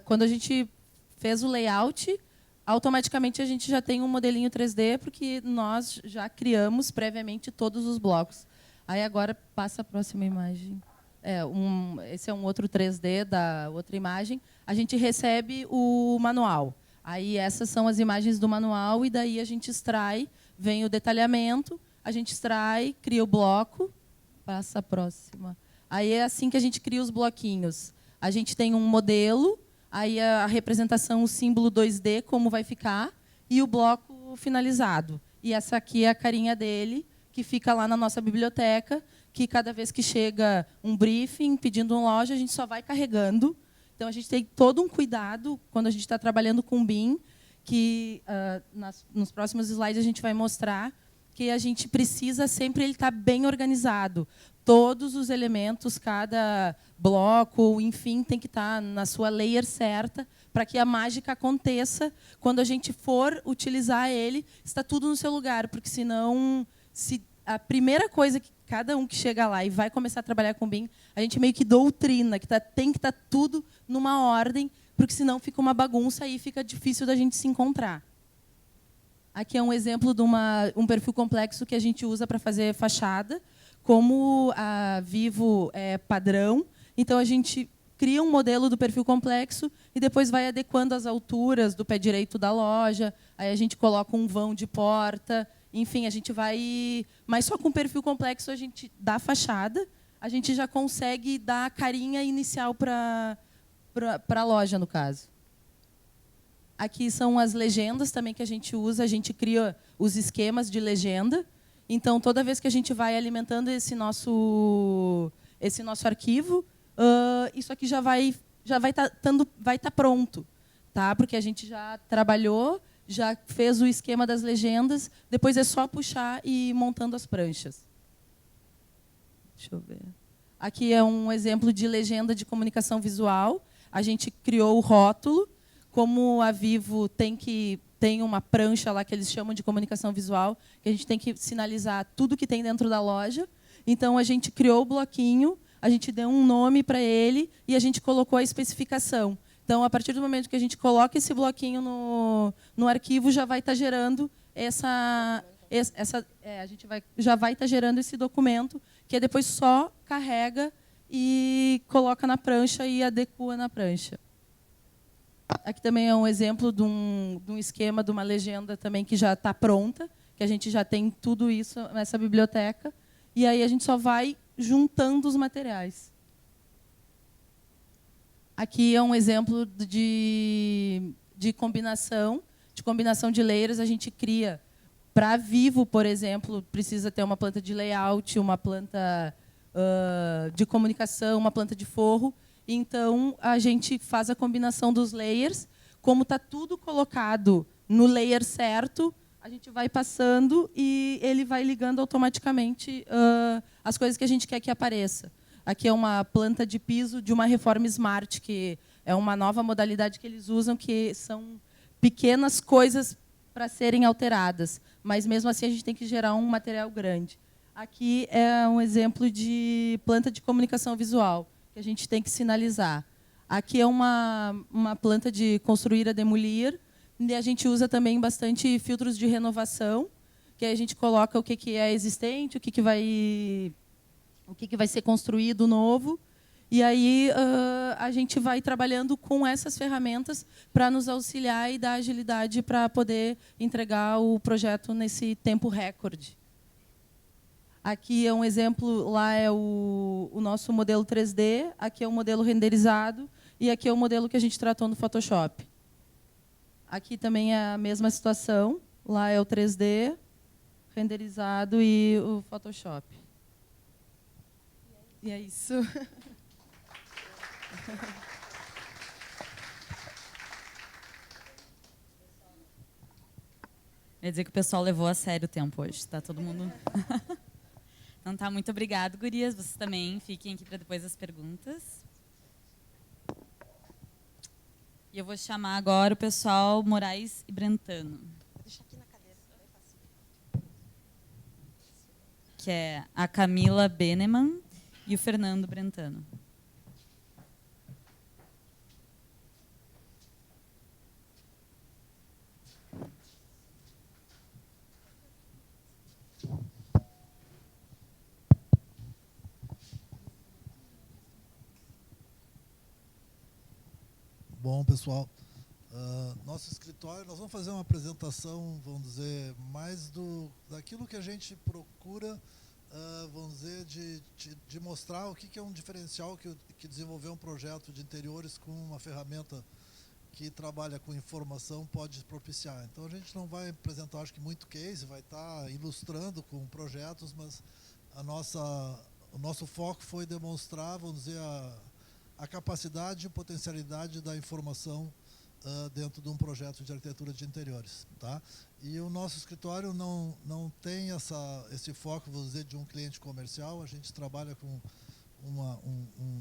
quando a gente fez o layout, automaticamente a gente já tem um modelinho 3D, porque nós já criamos previamente todos os blocos. Aí agora passa a próxima imagem. Esse é um outro 3D da outra imagem. A gente recebe o manual. Aí essas são as imagens do manual, e daí a gente extrai, vem o detalhamento, a gente extrai, cria o bloco. Passa a próxima. Aí é assim que a gente cria os bloquinhos. A gente tem um modelo, aí a representação, o símbolo 2D, como vai ficar, e o bloco finalizado. E essa aqui é a carinha dele, que fica lá na nossa biblioteca, que cada vez que chega um briefing pedindo uma loja, a gente só vai carregando. Então, a gente tem todo um cuidado quando a gente está trabalhando com BIM, que nos próximos slides a gente vai mostrar que a gente precisa sempre ele estar bem organizado. Todos os elementos, cada bloco, enfim, tem que estar na sua layer certa para que a mágica aconteça. Quando a gente for utilizar ele, está tudo no seu lugar, porque senão, se a primeira coisa que cada um que chega lá e vai começar a trabalhar com BIM, a gente meio que doutrina, que tem que estar tudo numa ordem, porque senão fica uma bagunça e fica difícil da gente se encontrar. Aqui é um exemplo de um perfil complexo que a gente usa para fazer fachada. Como a Vivo é padrão, então a gente cria um modelo do perfil complexo e depois vai adequando as alturas do pé direito da loja, aí a gente coloca um vão de porta, enfim, a gente vai... Mas só com o perfil complexo a gente dá fachada, a gente já consegue dar a carinha inicial para a loja, no caso. Aqui são as legendas também que a gente usa, a gente cria os esquemas de legenda. Então, toda vez que a gente vai alimentando esse nosso arquivo, isso aqui já vai estar pronto, tá? Porque a gente já trabalhou, já fez o esquema das legendas, depois é só puxar e ir montando as pranchas. Deixa eu ver. Aqui é um exemplo de legenda de comunicação visual. A gente criou o rótulo, como a Vivo tem uma prancha lá que eles chamam de comunicação visual, que a gente tem que sinalizar tudo que tem dentro da loja. Então, a gente criou o bloquinho, a gente deu um nome para ele e a gente colocou a especificação. Então, a partir do momento que a gente coloca esse bloquinho no arquivo, já vai estar gerando já vai estar gerando esse documento, que depois só carrega e coloca na prancha e adequa na prancha. Aqui também é um exemplo de um esquema de uma legenda também que já está pronta, que a gente já tem tudo isso nessa biblioteca, e aí a gente só vai juntando os materiais. Aqui é um exemplo de combinação de layers. A gente cria, para Vivo, por exemplo, precisa ter uma planta de layout, uma planta de comunicação, uma planta de forro. Então, a gente faz a combinação dos layers. Como está tudo colocado no layer certo, a gente vai passando e ele vai ligando automaticamente as coisas que a gente quer que apareça. Aqui é uma planta de piso de uma reforma smart, que é uma nova modalidade que eles usam, que são pequenas coisas para serem alteradas, mas mesmo assim a gente tem que gerar um material grande. Aqui é um exemplo de planta de comunicação visual, que a gente tem que sinalizar. Aqui é uma planta de construir a demolir, e a gente usa também bastante filtros de renovação, que a gente coloca o que é existente, o que vai ser construído novo, e aí a gente vai trabalhando com essas ferramentas para nos auxiliar e dar agilidade para poder entregar o projeto nesse tempo recorde. Aqui é um exemplo, lá é o nosso modelo 3D, aqui é o modelo renderizado e aqui é o modelo que a gente tratou no Photoshop. Aqui também é a mesma situação, lá é o 3D, renderizado e o Photoshop. E é isso. Quer dizer que o pessoal levou a sério o tempo hoje, tá todo mundo... Então tá, muito obrigado, gurias. Vocês também fiquem aqui para depois das perguntas. E eu vou chamar agora o pessoal Moraes e Brentano. Vou deixar aqui na cadeira, que é a Camila Beneman e o Fernando Brentano. Bom, pessoal, nosso escritório, nós vamos fazer uma apresentação, vamos dizer, mais daquilo que a gente procura, vamos dizer, de mostrar o que é um diferencial que desenvolver um projeto de interiores com uma ferramenta que trabalha com informação pode propiciar. Então, a gente não vai apresentar, acho que, muito case, vai estar ilustrando com projetos, mas o nosso foco foi demonstrar, vamos dizer, a capacidade e potencialidade da informação dentro de um projeto de arquitetura de interiores. Tá? E o nosso escritório não tem esse foco, vamos dizer, de um cliente comercial. A gente trabalha com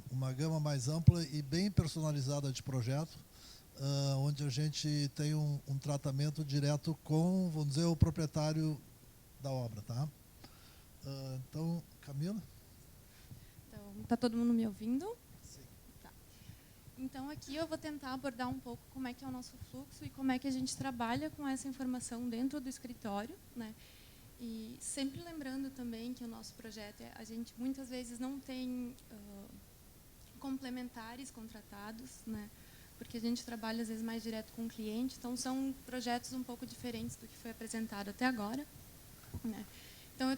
uma gama mais ampla e bem personalizada de projeto, onde a gente tem um tratamento direto com, vamos dizer, o proprietário da obra. Tá? Então, Camila? Então, está todo mundo me ouvindo? Então, aqui eu vou tentar abordar um pouco como é que é o nosso fluxo e como é que a gente trabalha com essa informação dentro do escritório, né? E sempre lembrando também que o nosso projeto, a gente muitas vezes não tem complementares contratados, né? Porque a gente trabalha às vezes mais direto com o cliente, então são projetos um pouco diferentes do que foi apresentado até agora, né? Então, eu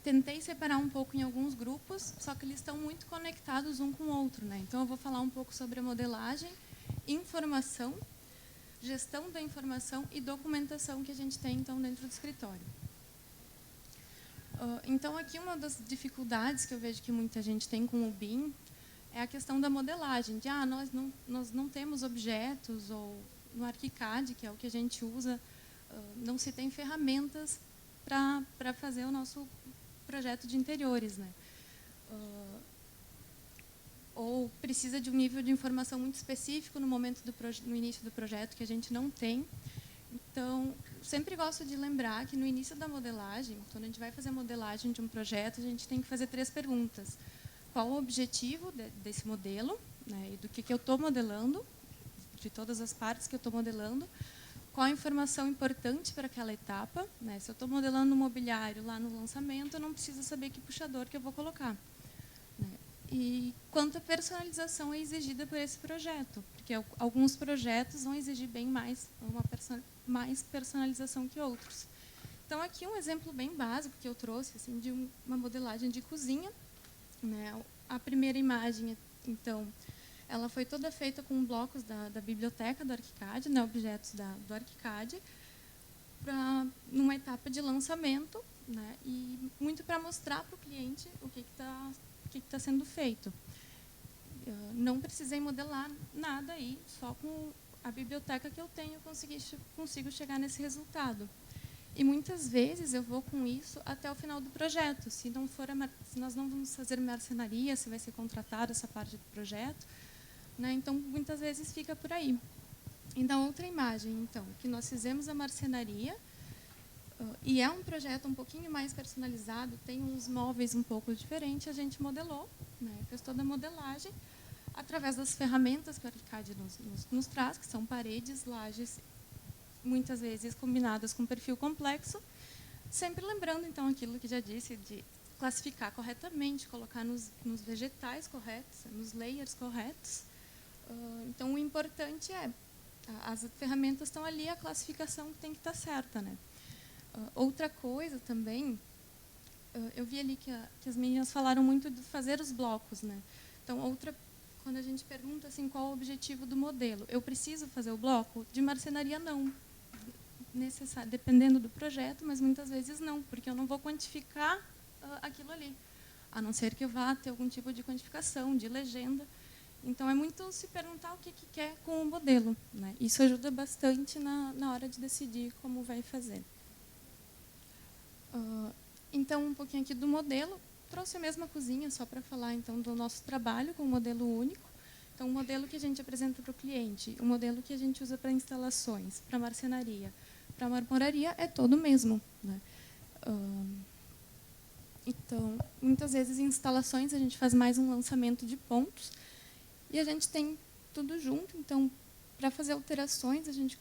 tentei separar um pouco em alguns grupos, só que eles estão muito conectados um com o outro, né? Então, eu vou falar um pouco sobre a modelagem, informação, gestão da informação e documentação que a gente tem, então, dentro do escritório. Então, aqui uma das dificuldades que eu vejo que muita gente tem com o BIM é a questão da modelagem, de nós não temos objetos, ou no ArchiCAD, que é o que a gente usa, não se tem ferramentas para fazer o nosso projeto de interiores, né? Ou precisa de um nível de informação muito específico no início do projeto que a gente não tem. Então, sempre gosto de lembrar que no início da modelagem, quando a gente vai fazer a modelagem de um projeto, a gente tem que fazer 3 perguntas. Qual o objetivo desse modelo, né? E do que eu estou modelando, de todas as partes que eu estou modelando. Qual a informação importante para aquela etapa, né? Se eu estou modelando um mobiliário lá no lançamento, eu não preciso saber que puxador que eu vou colocar, né? E quanta personalização é exigida por esse projeto, porque alguns projetos vão exigir bem mais personalização que outros. Então, aqui um exemplo bem básico que eu trouxe, assim, de uma modelagem de cozinha, né? A primeira imagem, então, ela foi toda feita com blocos da biblioteca do ArchiCAD, né, objetos do ArchiCAD, numa etapa de lançamento, né, e muito para mostrar para o cliente o que está sendo feito. Não precisei modelar nada aí, só com a biblioteca que eu tenho consigo chegar nesse resultado. E muitas vezes eu vou com isso até o final do projeto. Se nós não vamos fazer marcenaria, se vai ser contratada essa parte do projeto, né? Então, muitas vezes fica por aí. Então, outra imagem, então, que nós fizemos a marcenaria, e é um projeto um pouquinho mais personalizado, tem uns móveis um pouco diferentes, a gente modelou, né? Fez toda a modelagem, através das ferramentas que o ArchiCAD nos traz, que são paredes, lajes, muitas vezes combinadas com perfil complexo, sempre lembrando, então, aquilo que já disse, de classificar corretamente, colocar nos vegetais corretos, nos layers corretos. Então, o importante as ferramentas estão ali, a classificação tem que estar certa, né? Outra coisa também eu vi ali que as meninas falaram muito de fazer os blocos, né? Então, quando a gente pergunta assim, qual o objetivo do modelo, eu preciso fazer o bloco? De marcenaria, não. Dependendo do projeto, mas muitas vezes não, porque eu não vou quantificar aquilo ali, a não ser que eu vá ter algum tipo de quantificação, de legenda. Então, é muito se perguntar o que quer com o modelo, né? Isso ajuda bastante na hora de decidir como vai fazer. Então, um pouquinho aqui do modelo. Trouxe a mesma cozinha, só para falar então do nosso trabalho com o modelo único. Então, o modelo que a gente apresenta para o cliente, o modelo que a gente usa para instalações, para marcenaria, para marmoraria, é todo o mesmo, né? Então, muitas vezes em instalações a gente faz mais um lançamento de pontos e a gente tem tudo junto. Então, para fazer alterações, a gente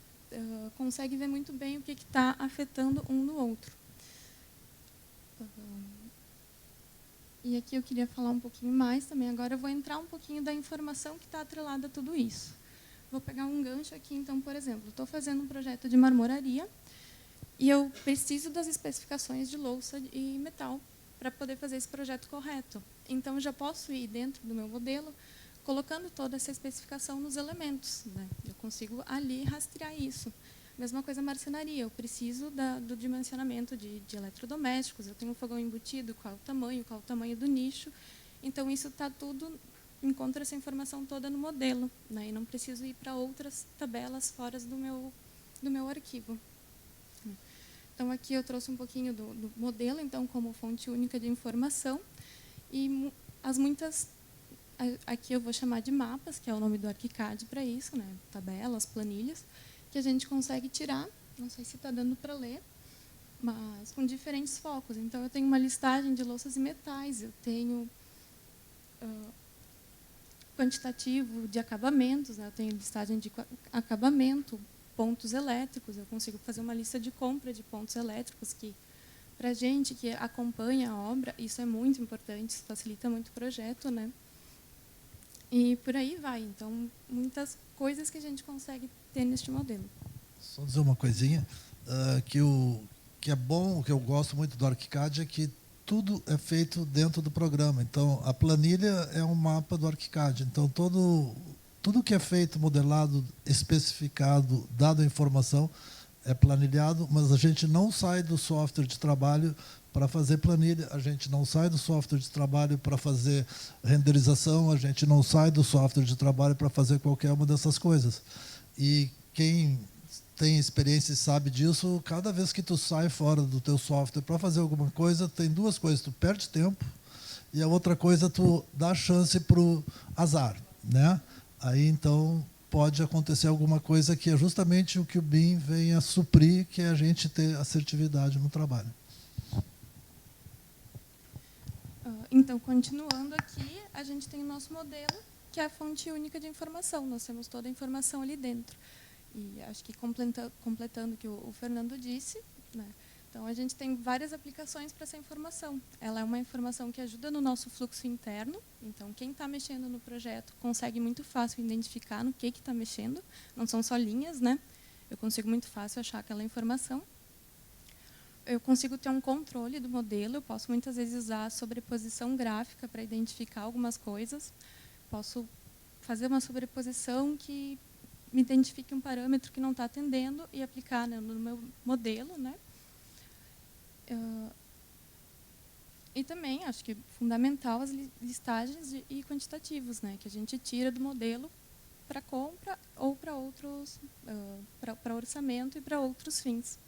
consegue ver muito bem o que está afetando um no outro. E aqui eu queria falar um pouquinho mais também. Agora eu vou entrar um pouquinho da informação que está atrelada a tudo isso. Vou pegar um gancho aqui. Então, por exemplo, estou fazendo um projeto de marmoraria e eu preciso das especificações de louça e metal para poder fazer esse projeto correto. Então, eu já posso ir dentro do meu modelo colocando toda essa especificação nos elementos, né? Eu consigo ali rastrear isso. Mesma coisa marcenaria, eu preciso do dimensionamento de eletrodomésticos, eu tenho um fogão embutido, qual o tamanho do nicho. Então, isso está tudo, encontra essa informação toda no modelo, né? E não preciso ir para outras tabelas fora do meu arquivo. Então, aqui eu trouxe um pouquinho do modelo, então, como fonte única de informação. E aqui eu vou chamar de mapas, que é o nome do ArchiCAD para isso, né? Tabelas, planilhas, que a gente consegue tirar, não sei se está dando para ler, mas com diferentes focos. Então, eu tenho uma listagem de louças e metais, eu tenho quantitativo de acabamentos, né? Eu tenho listagem de acabamento, pontos elétricos, eu consigo fazer uma lista de compra de pontos elétricos, que, para a gente que acompanha a obra, isso é muito importante, isso facilita muito o projeto, né? E por aí vai. Então, muitas coisas que a gente consegue ter neste modelo. Só dizer uma coisinha, que é bom, o que eu gosto muito do ArchiCAD é que tudo é feito dentro do programa. Então, a planilha é um mapa do ArchiCAD. Então, tudo que é feito, modelado, especificado, dado a informação, é planilhado, mas a gente não sai do software de trabalho para fazer planilha, a gente não sai do software de trabalho para fazer renderização, a gente não sai do software de trabalho para fazer qualquer uma dessas coisas. E quem tem experiência e sabe disso, cada vez que tu sai fora do teu software para fazer alguma coisa, tem duas coisas: tu perde tempo e a outra coisa, tu dá chance para o azar, né? Aí, então, pode acontecer alguma coisa que é justamente o que o BIM vem a suprir, que é a gente ter assertividade no trabalho. Então, continuando aqui, a gente tem o nosso modelo, que é a fonte única de informação. Nós temos toda a informação ali dentro. E acho que completando o que o Fernando disse, né? Então, a gente tem várias aplicações para essa informação. Ela é uma informação que ajuda no nosso fluxo interno. Então, quem está mexendo no projeto consegue muito fácil identificar no que está mexendo. Não são só linhas, né? Eu consigo muito fácil achar aquela informação. Eu consigo ter um controle do modelo, eu posso muitas vezes usar a sobreposição gráfica para identificar algumas coisas. Posso fazer uma sobreposição que me identifique um parâmetro que não está atendendo e aplicar, né, no meu modelo, né? E também, acho que fundamental, as listagens e quantitativos, né, que a gente tira do modelo para compra ou para outros, para orçamento e para outros fins.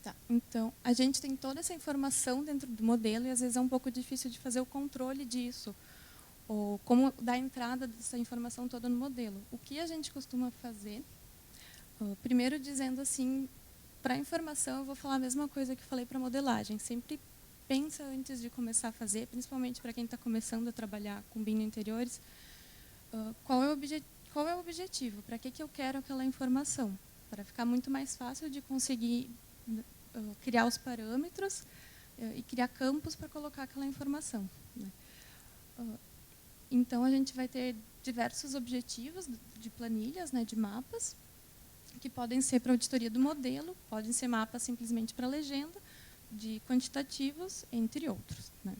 Tá, então, a gente tem toda essa informação dentro do modelo e, às vezes, é um pouco difícil de fazer o controle disso, ou como dar entrada dessa informação toda no modelo. O que a gente costuma fazer, primeiro dizendo assim, para a informação, eu vou falar a mesma coisa que falei para a modelagem. Sempre pensa antes de começar a fazer, principalmente para quem está começando a trabalhar com BIM no interiores, qual é o objetivo, para que eu quero aquela informação, para ficar muito mais fácil de conseguir criar os parâmetros e criar campos para colocar aquela informação, né? Então, a gente vai ter diversos objetivos de planilhas, né, de mapas. que podem ser para auditoria do modelo, podem ser mapas simplesmente para legenda, de quantitativos, entre outros, né?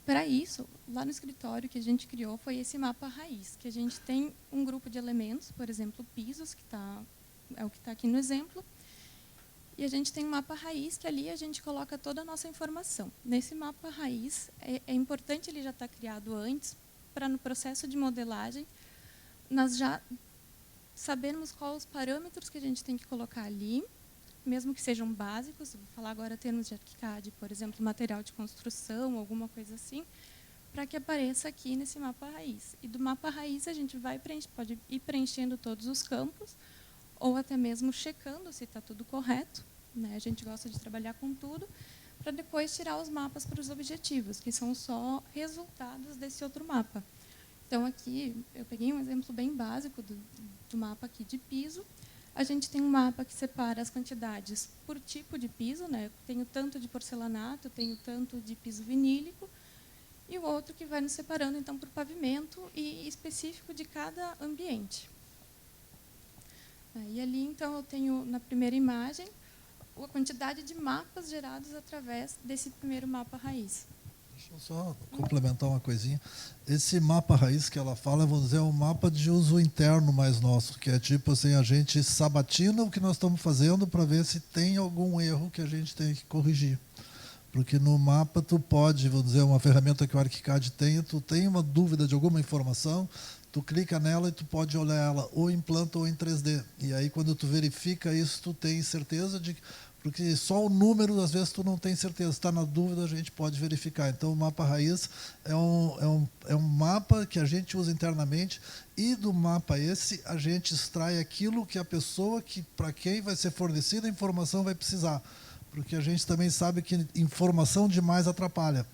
Para isso, lá no escritório, que a gente criou foi esse mapa raiz, que a gente tem um grupo de elementos, por exemplo, pisos, que é o que está aqui no exemplo, e a gente tem um mapa raiz, que ali a gente coloca toda a nossa informação. Nesse mapa raiz, é importante ele já estar criado antes, para no processo de modelagem, nós já sabermos quais os parâmetros que a gente tem que colocar ali, mesmo que sejam básicos, vou falar agora termos de ArchiCAD, por exemplo, material de construção, alguma coisa assim, para que apareça aqui nesse mapa raiz. E do mapa raiz a gente pode ir preenchendo todos os campos, ou até mesmo checando se está tudo correto, né? A gente gosta de trabalhar com tudo, para depois tirar os mapas para os objetivos, que são só resultados desse outro mapa. Então, aqui, eu peguei um exemplo bem básico do mapa aqui de piso. A gente tem um mapa que separa as quantidades por tipo de piso, né? Eu tenho tanto de porcelanato, eu tenho tanto de piso vinílico, e o outro que vai nos separando, então, por pavimento e específico de cada ambiente. E ali, então, eu tenho, na primeira imagem, a quantidade de mapas gerados através desse primeiro mapa raiz. Deixa eu só complementar uma coisinha. Esse mapa raiz que ela fala, vamos dizer, é um mapa de uso interno mais nosso, que é tipo assim, a gente sabatina o que nós estamos fazendo para ver se tem algum erro que a gente tem que corrigir. Porque no mapa tu pode, vamos dizer, uma ferramenta que o ArchiCAD tem, tu tem uma dúvida de alguma informação, tu clica nela e tu pode olhar ela ou em planta ou em 3D. E aí quando tu verifica isso, tu tem certeza de... Porque só o número, às vezes, tu não tem certeza. Se está na dúvida, a gente pode verificar. Então, o mapa raiz é um mapa que a gente usa internamente, e do mapa esse, a gente extrai aquilo que a pessoa, para quem vai ser fornecida a informação, vai precisar. Porque a gente também sabe que informação demais atrapalha.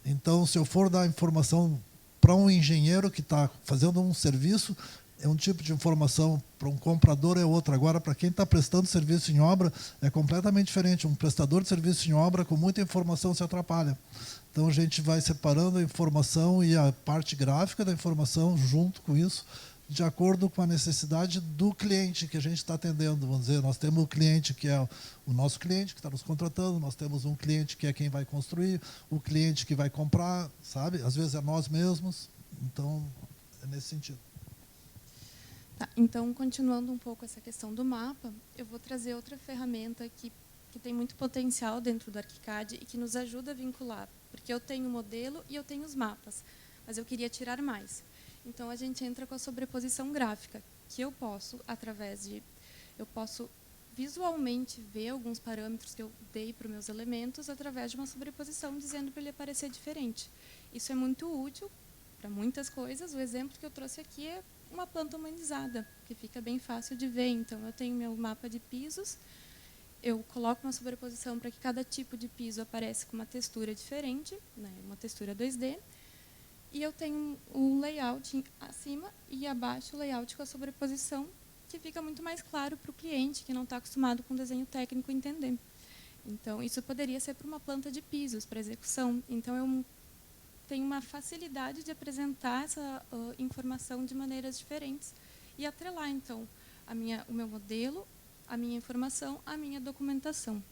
Então, se eu for dar informação para um engenheiro que está fazendo um serviço, é um tipo de informação, para um comprador é outra. Agora, para quem está prestando serviço em obra, é completamente diferente. Um prestador de serviço em obra, com muita informação, se atrapalha. Então, a gente vai separando a informação e a parte gráfica da informação junto com isso, de acordo com a necessidade do cliente que a gente está atendendo. Vamos dizer, nós temos o cliente que é o nosso cliente que está nos contratando, nós temos um cliente que é quem vai construir, o cliente que vai comprar, sabe? Às vezes é nós mesmos. Então, é nesse sentido. Tá, então, continuando um pouco essa questão do mapa, eu vou trazer outra ferramenta que tem muito potencial dentro do ArchiCAD e que nos ajuda a vincular, porque eu tenho o modelo e eu tenho os mapas, mas eu queria tirar mais. Então, a gente entra com a sobreposição gráfica, que eu posso, eu posso visualmente ver alguns parâmetros que eu dei para os meus elementos através de uma sobreposição, dizendo para ele aparecer diferente. Isso é muito útil para muitas coisas. O exemplo que eu trouxe aqui é uma planta humanizada, que fica bem fácil de ver. Então, eu tenho meu mapa de pisos, eu coloco uma sobreposição para que cada tipo de piso apareça com uma textura diferente, né, uma textura 2D, e eu tenho um layout acima e abaixo o layout com a sobreposição, que fica muito mais claro para o cliente, que não está acostumado com desenho técnico, entender. Então, isso poderia ser para uma planta de pisos, para execução. Então, eu tenho uma facilidade de apresentar essa informação de maneiras diferentes e atrelar, então, o meu modelo, a minha informação, a minha documentação.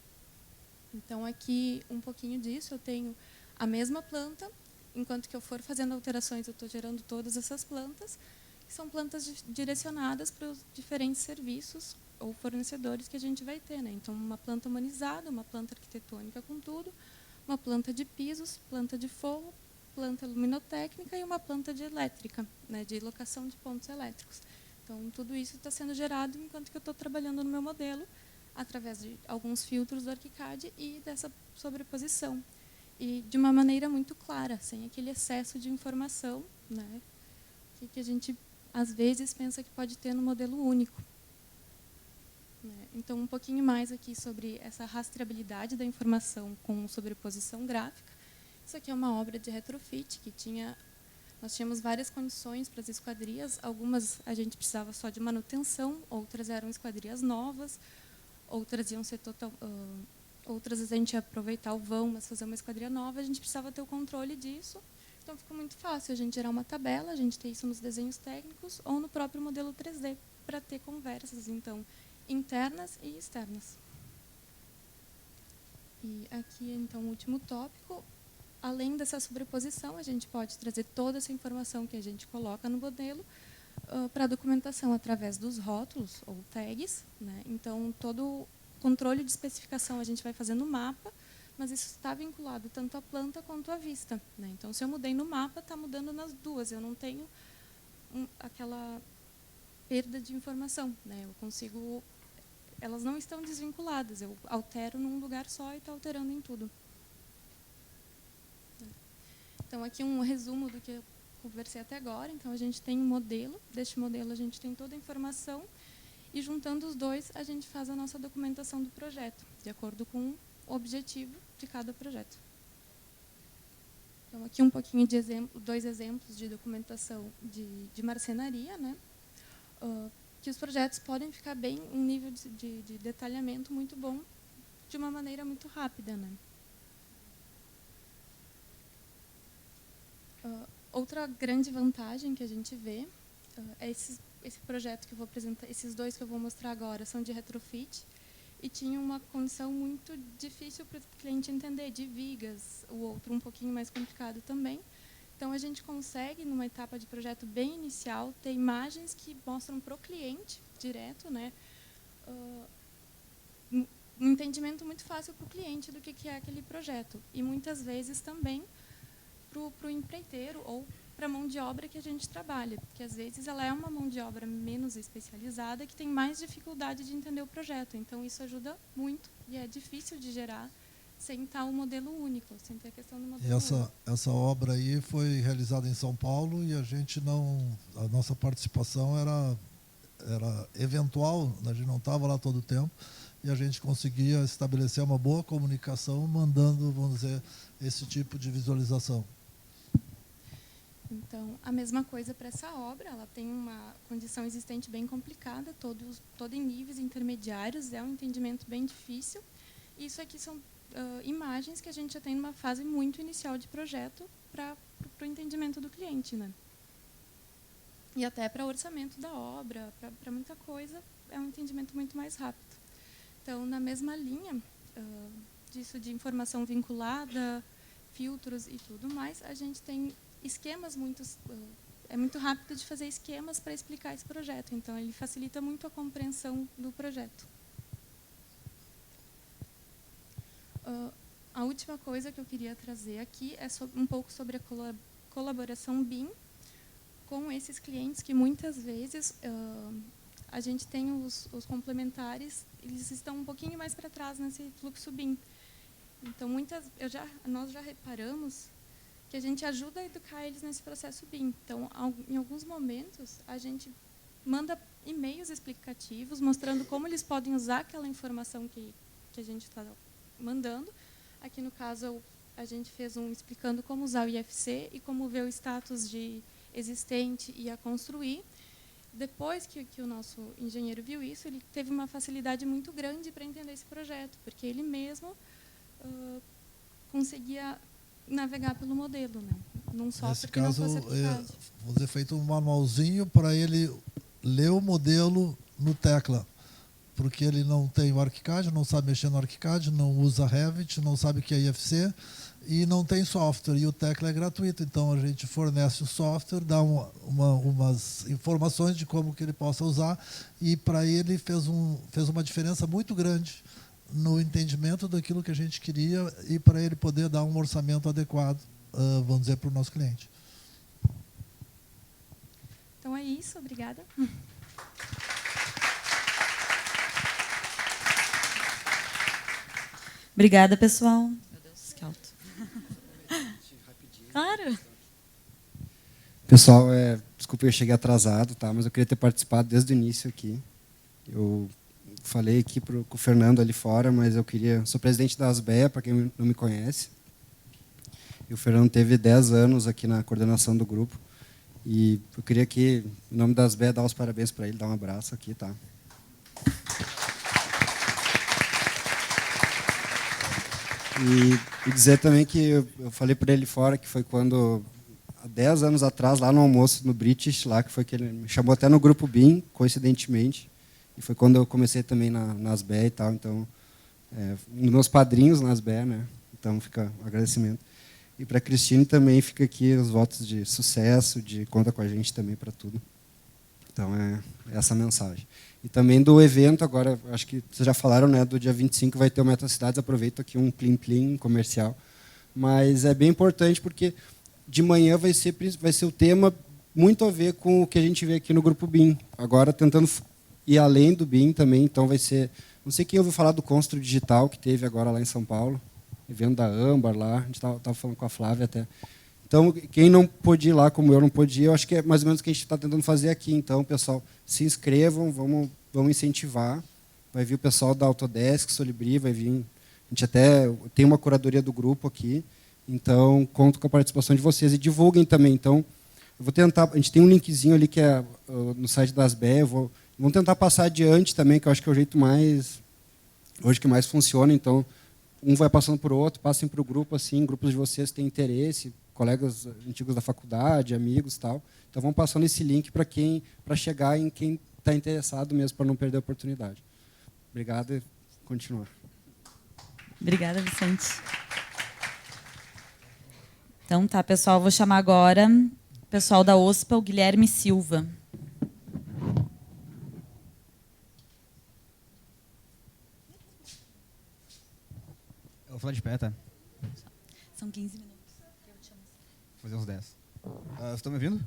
Então, aqui, um pouquinho disso, eu tenho a mesma planta, enquanto que eu for fazendo alterações, eu estou gerando todas essas plantas, que são plantas direcionadas para os diferentes serviços ou fornecedores que a gente vai ter, né? Então, uma planta humanizada, uma planta arquitetônica com tudo, uma planta de pisos, planta de forro, planta luminotécnica e uma planta de elétrica, né, de locação de pontos elétricos. Então, tudo isso está sendo gerado enquanto que eu estou trabalhando no meu modelo, através de alguns filtros do ArchiCAD e dessa sobreposição. E de uma maneira muito clara, sem aquele excesso de informação, né, que a gente, às vezes, pensa que pode ter no modelo único. Então, um pouquinho mais aqui sobre essa rastreabilidade da informação com sobreposição gráfica. Isso aqui é uma obra de retrofit que nós tínhamos várias condições para as esquadrias. Algumas a gente precisava só de manutenção, outras eram esquadrias novas, outras iam ser outras a gente ia aproveitar o vão, mas fazer uma esquadria nova, a gente precisava ter o controle disso. Então, ficou muito fácil a gente gerar uma tabela, a gente ter isso nos desenhos técnicos ou no próprio modelo 3D, para ter conversas. Então, internas e externas. E aqui, então, o último tópico. Além dessa sobreposição, a gente pode trazer toda essa informação que a gente coloca no modelo para a documentação através dos rótulos ou tags, né? Então, todo o controle de especificação a gente vai fazer no mapa, mas isso está vinculado tanto à planta quanto à vista, né? Então, se eu mudei no mapa, está mudando nas duas. Eu não tenho aquela perda de informação, né? Eu consigo... Elas não estão desvinculadas. Eu altero num lugar só e está alterando em tudo. Então, aqui um resumo do que eu conversei até agora. Então, a gente tem um modelo. Deste modelo, a gente tem toda a informação. E, juntando os dois, a gente faz a nossa documentação do projeto, de acordo com o objetivo de cada projeto. Então, aqui um pouquinho de exemplo, 2 exemplos de documentação de marcenaria, né? Que os projetos podem ficar bem um nível de detalhamento muito bom, de uma maneira muito rápida, né? Outra grande vantagem que a gente vê é esse projeto que eu vou apresentar, esses 2 que eu vou mostrar agora são de retrofit e tinham uma condição muito difícil para o cliente entender, de vigas, o outro um pouquinho mais complicado também. Então, a gente consegue, numa etapa de projeto bem inicial, ter imagens que mostram para o cliente, direto, né, um entendimento muito fácil para o cliente do que é aquele projeto. E, muitas vezes, também para o empreiteiro ou para a mão de obra que a gente trabalha, porque às vezes ela é uma mão de obra menos especializada que tem mais dificuldade de entender o projeto. Então, isso ajuda muito e é difícil de gerar sem estar o modelo único, sem ter a questão do modelo único. Essa obra aí foi realizada em São Paulo e a nossa participação era eventual, a gente não estava lá todo o tempo, e a gente conseguia estabelecer uma boa comunicação mandando, vamos dizer, esse tipo de visualização. Então, a mesma coisa para essa obra, ela tem uma condição existente bem complicada, todo em níveis intermediários, é um entendimento bem difícil. Isso aqui são imagens que a gente já tem numa fase muito inicial de projeto para o entendimento do cliente, né? E até para o orçamento da obra, para muita coisa, é um entendimento muito mais rápido. Então, na mesma linha disso de informação vinculada, filtros e tudo mais, a gente tem esquemas é muito rápido de fazer esquemas para explicar esse projeto. Então, ele facilita muito a compreensão do projeto. A última coisa que eu queria trazer aqui é um pouco sobre a colaboração BIM com esses clientes que muitas vezes a gente tem os complementares, eles estão um pouquinho mais para trás nesse fluxo BIM. Então, nós já reparamos que a gente ajuda a educar eles nesse processo BIM. Então, em alguns momentos, a gente manda e-mails explicativos mostrando como eles podem usar aquela informação que a gente está mandando. Aqui, no caso, a gente fez explicando como usar o IFC e como ver o status de existente e a construir. Depois que o nosso engenheiro viu isso, ele teve uma facilidade muito grande para entender esse projeto, porque ele mesmo conseguia navegar pelo modelo, né? Num software que não fosse aplicado. Vou ter feito um manualzinho para ele ler o modelo no tecla, porque ele não tem o ArchiCAD, não sabe mexer no ArchiCAD, não usa Revit, não sabe o que é IFC e não tem software. E o tecla é gratuito, então a gente fornece o software, dá umas informações de como que ele possa usar, e para ele fez uma diferença muito grande no entendimento daquilo que a gente queria e para ele poder dar um orçamento adequado, vamos dizer, para o nosso cliente. Então é isso, obrigada. Obrigada, pessoal. Meu Deus, que alto. Claro. Pessoal, desculpa, eu cheguei atrasado, tá? Mas eu queria ter participado desde o início aqui. Eu falei aqui com o Fernando ali fora, mas sou presidente da ASBEA, para quem não me conhece. E o Fernando teve 10 anos aqui na coordenação do grupo. E eu queria aqui, em nome da ASBEA, dar os parabéns para ele, dar um abraço aqui, tá? E dizer também que eu falei para ele fora que foi quando, há 10 anos atrás, lá no almoço no British, lá que foi que ele me chamou até no grupo BIM, coincidentemente, E foi quando eu comecei também na Asbe e tal, então, nos meus padrinhos na Asbe, né? Então fica o agradecimento. E para a Cristine também fica aqui os votos de sucesso, de conta com a gente também para tudo. Então é essa a mensagem. E também do evento, agora, acho que vocês já falaram, né, do dia 25 vai ter o Metacidades, aproveito aqui um plim-plim comercial. Mas é bem importante porque de manhã vai ser o tema muito a ver com o que a gente vê aqui no Grupo BIM. Agora tentando ir além do BIM também, então vai ser... Não sei quem ouviu falar do Constru Digital, que teve agora lá em São Paulo, evento da Âmbar lá, a gente estava falando com a Flávia até. Então, quem não pôde ir lá, como eu não pude ir, eu acho que é mais ou menos o que a gente está tentando fazer aqui. Então, pessoal, se inscrevam, vamos incentivar. Vai vir o pessoal da Autodesk, Solibri, vai vir... A gente até tem uma curadoria do grupo aqui, então conto com a participação de vocês. E divulguem também. Então, eu vou tentar... A gente tem um linkzinho ali que é no site das BE, vamos tentar passar adiante também, que eu acho que é o jeito mais... Hoje que mais funciona, então... Um vai passando para o outro, passem para o grupo, assim, grupos de vocês têm interesse, colegas antigos da faculdade, amigos, tal. Então vão passando esse link para chegar em quem está interessado mesmo, para não perder a oportunidade. Obrigado e continuar. Obrigada, Vicente. Então tá, pessoal, vou chamar agora o pessoal da OSPA, o Guilherme Silva. Eu vou falar de pé, tá? São 15 minutos. Vou fazer uns 10. Vocês estão me ouvindo?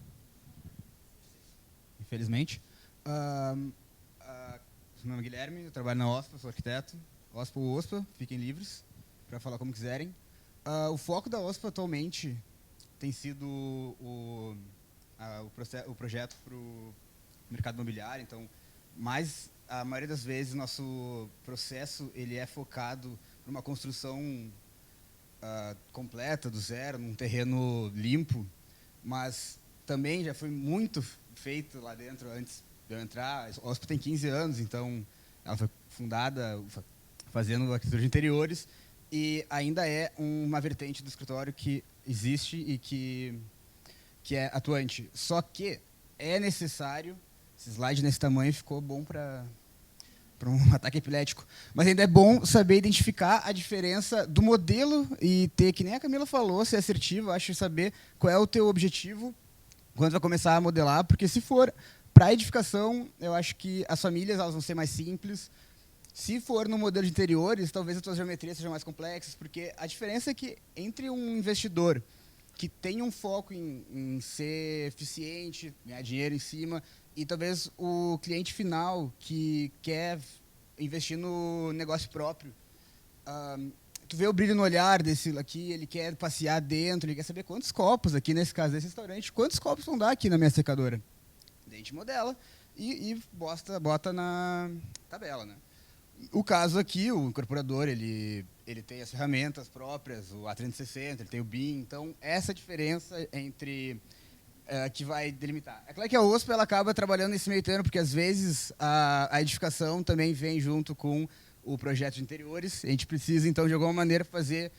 Infelizmente. Meu nome é Guilherme, eu trabalho na OSPA, sou arquiteto. OSPA ou OSPA, fiquem livres para falar como quiserem. O foco da OSPA atualmente tem sido o projeto para o mercado imobiliário. Então, a maioria das vezes, nosso processo ele é focado numa construção completa, do zero, num terreno limpo, mas também já foi muito feito lá dentro antes de eu entrar. A OSPA tem 15 anos, então ela foi fundada fazendo arquitetura de interiores e ainda é uma vertente do escritório que existe e que é atuante. Só que é necessário, esse slide nesse tamanho ficou bom para um ataque epilético, mas ainda é bom saber identificar a diferença do modelo e ter, que nem a Camila falou, ser assertivo, acho, saber qual é o teu objetivo quando vai começar a modelar, porque se for para edificação, eu acho que as famílias elas vão ser mais simples. Se for no modelo de interiores, talvez as tuas geometrias sejam mais complexas, porque a diferença é que entre um investidor que tem um foco em ser eficiente, ganhar dinheiro em cima, e talvez o cliente final que quer investir no negócio próprio, tu vê o brilho no olhar desse aqui, ele quer passear dentro, ele quer saber quantos copos, aqui nesse caso desse restaurante, quantos copos vão dar aqui na minha secadora. Daí a gente modela e bota na tabela, né? O caso aqui, o incorporador, ele tem as ferramentas próprias, o A360, ele tem o BIM, então essa diferença entre que vai delimitar. É claro que a OSPA ela acaba trabalhando nesse meio termo, porque às vezes a edificação também vem junto com o projeto de interiores, a gente precisa então de alguma maneira fazer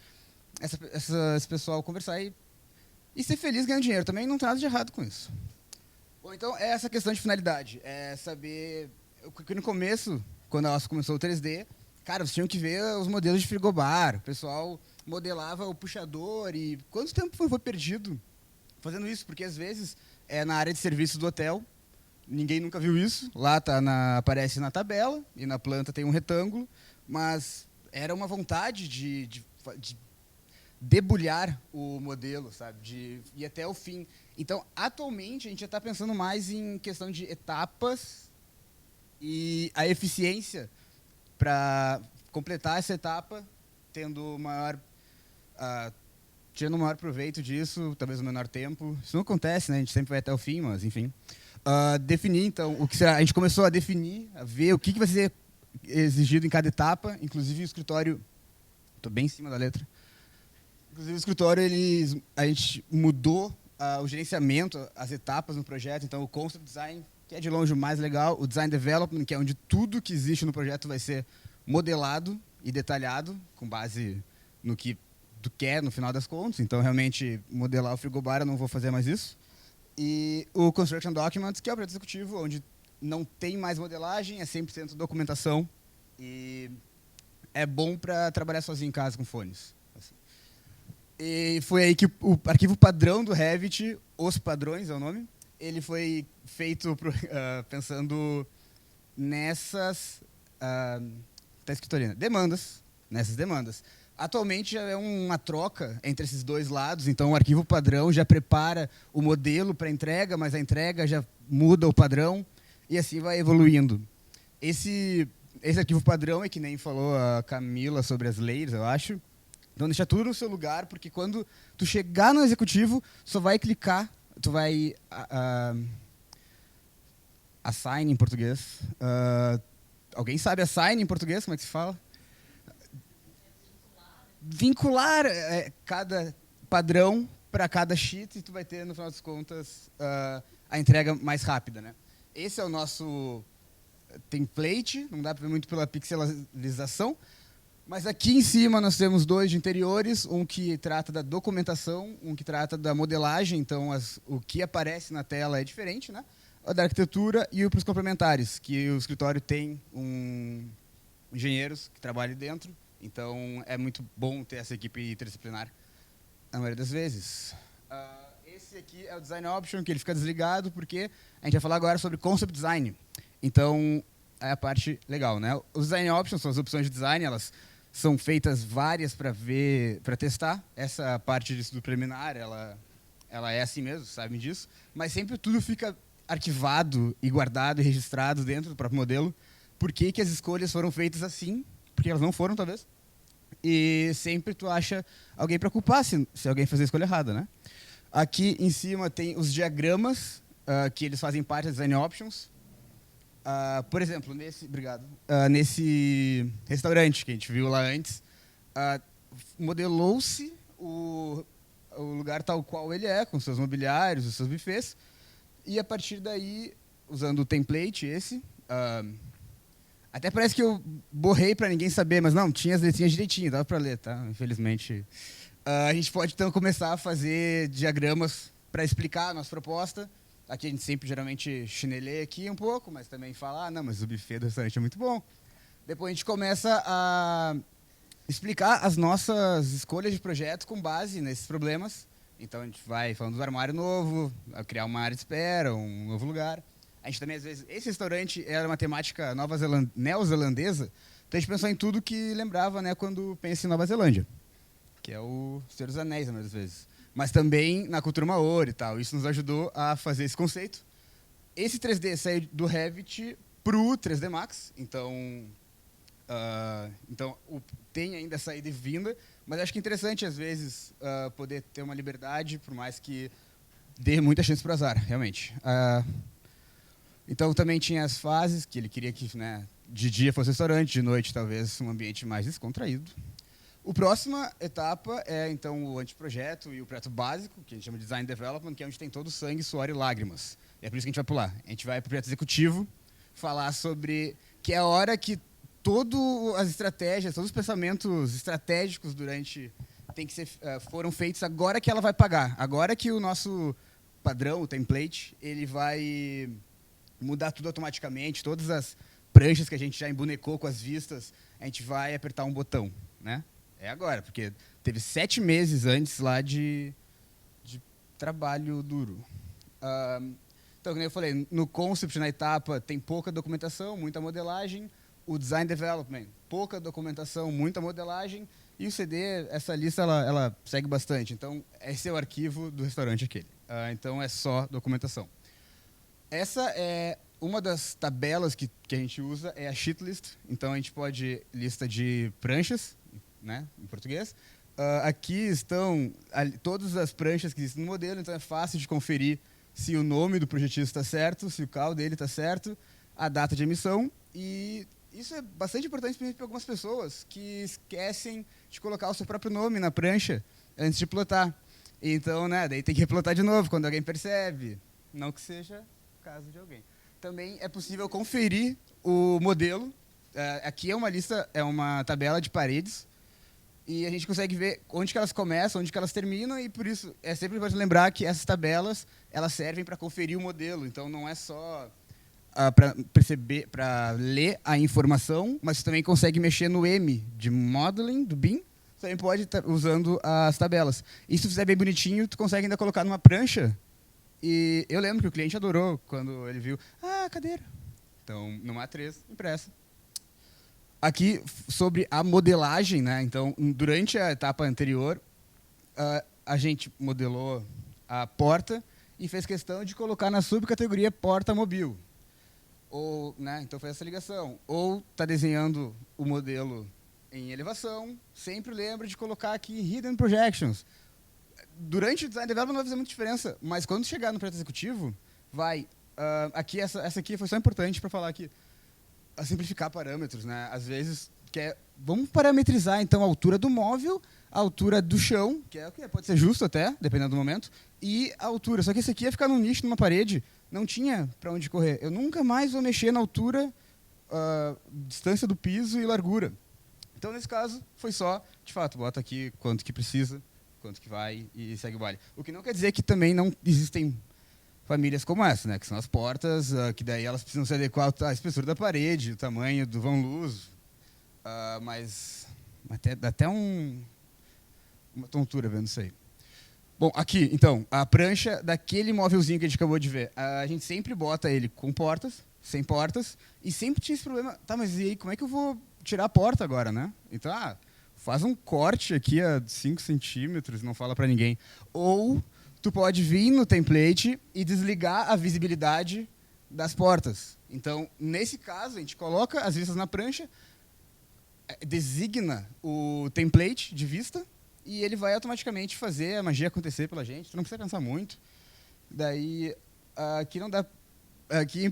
esse pessoal conversar e ser feliz ganhando dinheiro, também não tem nada de errado com isso. Bom, então é essa questão de finalidade, é saber, que no começo, quando a OSPA começou o 3D, cara, vocês tinham que ver os modelos de frigobar, o pessoal modelava o puxador e quanto tempo foi perdido fazendo isso? Porque às vezes é na área de serviços do hotel, ninguém nunca viu isso, lá aparece na tabela e na planta tem um retângulo, mas era uma vontade de debulhar o modelo, sabe, de ir até o fim. Então, atualmente, a gente já está pensando mais em questão de etapas e a eficiência para completar essa etapa, tendo tirando o maior proveito disso, talvez o menor tempo. Isso não acontece, né? A gente sempre vai até o fim, mas enfim. Definir, então, o que será. A gente começou a definir, a ver o que vai ser exigido em cada etapa, inclusive o escritório... Estou bem em cima da letra. Inclusive o escritório, a gente mudou o gerenciamento, as etapas no projeto. Então, o Concept Design, que é de longe o mais legal, o Design Development, que é onde tudo que existe no projeto vai ser modelado e detalhado, com base no que tu quer, no final das contas. Então, realmente, modelar o frigobar, eu não vou fazer mais isso. E o Construction Documents, que é o projeto executivo, onde não tem mais modelagem, é 100% documentação e é bom para trabalhar sozinho em casa com fones. Assim. E foi aí que o arquivo padrão do Revit, os padrões é o nome, ele foi feito pensando nessas tá escrito ali, né? Nessas demandas. Atualmente já é uma troca entre esses dois lados, então o arquivo padrão já prepara o modelo para entrega, mas a entrega já muda o padrão e assim vai evoluindo. Esse arquivo padrão é que nem falou a Camila sobre as layers, eu acho. Então deixa tudo no seu lugar, porque quando tu chegar no executivo, só vai clicar, tu vai assign em português. Alguém sabe assign em português? Como é que se fala? Vincular cada padrão para cada sheet e tu vai ter, no final das contas, a entrega mais rápida, né? Esse é o nosso template, não dá para ver muito pela pixelização, mas aqui em cima nós temos 2 de interiores, um que trata da documentação, um que trata da modelagem, então o que aparece na tela é diferente, né? O da arquitetura e o para os complementares, que o escritório tem engenheiros que trabalham dentro, então é muito bom ter essa equipe interdisciplinar na maioria das vezes. Esse aqui é o Design Option, que ele fica desligado, porque a gente vai falar agora sobre Concept Design. Então, é a parte legal, né? Os Design Options são as opções de design, elas são feitas várias para testar. Essa parte de estudo preliminar, ela é assim mesmo, sabem disso. Mas sempre tudo fica arquivado e guardado e registrado dentro do próprio modelo. Por que as escolhas foram feitas assim? Porque elas não foram, talvez. E sempre tu acha alguém para culpar se alguém fazer a escolha errada, né? Aqui em cima tem os diagramas, que eles fazem parte das Design Options. Por exemplo, nesse restaurante que a gente viu lá antes, modelou-se o lugar tal qual ele é, com seus mobiliários, os seus buffets, e a partir daí, usando o template até parece que eu borrei para ninguém saber, mas não, tinha as letrinhas direitinho, dava para ler, tá? Infelizmente. A gente pode então começar a fazer diagramas para explicar a nossa proposta. Aqui a gente sempre, geralmente, chineleia aqui um pouco, mas também fala, não, mas o buffet do restaurante é muito bom. Depois a gente começa a explicar as nossas escolhas de projeto com base nesses problemas. Então a gente vai falando do armário novo, a criar uma área de espera, um novo lugar. A gente também, às vezes, esse restaurante era uma temática neozelandesa, então a gente pensou em tudo que lembrava, né, quando pensa em Nova Zelândia, que é o Senhor dos Anéis, às vezes. Mas também na cultura maori e tal. Isso nos ajudou a fazer esse conceito. Esse 3D saiu do Revit para o 3D Max, então tem ainda saída e vinda, mas acho que é interessante, às vezes, poder ter uma liberdade, por mais que dê muita chance para o azar, realmente. Então também tinha as fases, que ele queria que, né, de dia fosse restaurante, de noite talvez um ambiente mais descontraído. A próxima etapa é, então, o anteprojeto e o projeto básico, que a gente chama de Design Development, que é onde tem todo o sangue, suor e lágrimas. E é por isso que a gente vai pular. A gente vai para o projeto executivo, falar sobre que é a hora que todas as estratégias, todos os pensamentos estratégicos foram feitos agora que ela vai pagar. Agora que o nosso padrão, o template, ele vai mudar tudo automaticamente, todas as pranchas que a gente já embonecou com as vistas, a gente vai apertar um botão, né? É agora, porque teve 7 meses antes lá de trabalho duro. Então, como eu falei, no concept, na etapa, tem pouca documentação, muita modelagem. O design development, pouca documentação, muita modelagem. E o CD, essa lista, ela segue bastante. Então, esse é o arquivo do restaurante aquele. Então, é só documentação. Essa é uma das tabelas que a gente usa, é a sheet list. Então, a gente pode lista de pranchas, né, em português. Aqui estão todas as pranchas que existem no modelo, então é fácil de conferir se o nome do projetista está certo, se o CAL dele está certo, a data de emissão. E isso é bastante importante para algumas pessoas que esquecem de colocar o seu próprio nome na prancha antes de plotar. Então, né, daí tem que replotar de novo quando alguém percebe. Não que seja o caso de alguém. Também é possível conferir o modelo. Aqui é uma lista, é uma tabela de paredes. E a gente consegue ver onde que elas começam, onde que elas terminam, e por isso é sempre importante lembrar que essas tabelas elas servem para conferir o modelo. Então não é só para perceber, para ler a informação, mas você também consegue mexer no M de modeling do BIM. Você também pode estar usando as tabelas. E se tu fizer bem bonitinho, tu consegue ainda colocar numa prancha. E eu lembro que o cliente adorou quando ele viu, cadeira. Então, numa A3, impressa. Aqui, sobre a modelagem, né? Então, durante a etapa anterior, a gente modelou a porta e fez questão de colocar na subcategoria porta mobil. Ou, né, então fez essa ligação. Ou está desenhando o modelo em elevação, sempre lembra de colocar aqui Hidden Projections. Durante o design development não vai fazer muita diferença, mas quando chegar no projeto executivo, vai... aqui, essa aqui foi só importante para falar aqui. A simplificar parâmetros, né? Às vezes, vamos parametrizar, então, a altura do móvel, a altura do chão, que é o que pode ser justo até, dependendo do momento, e a altura. Só que esse aqui ia ficar num nicho, numa parede, não tinha para onde correr. Eu nunca mais vou mexer na altura, distância do piso e largura. Então, nesse caso, foi só, de fato, bota aqui quanto que precisa, quanto que vai e segue o baile. O que não quer dizer que também não existem famílias como essa, né? Que são as portas, que daí elas precisam se adequar à espessura da parede, o tamanho do vão-luz, mas dá até uma tontura vendo isso aí. Bom, aqui, então, a prancha daquele móvelzinho que a gente acabou de ver. A gente sempre bota ele com portas, sem portas, e sempre tinha esse problema. Tá, mas e aí, como é que eu vou tirar a porta agora, né? Então, faz um corte aqui a 5 centímetros, não fala para ninguém. Ou tu pode vir no template e desligar a visibilidade das portas. Então, nesse caso, a gente coloca as vistas na prancha, designa o template de vista e ele vai automaticamente fazer a magia acontecer pela gente. Tu não precisa pensar muito. Daí, aqui não dá... Aqui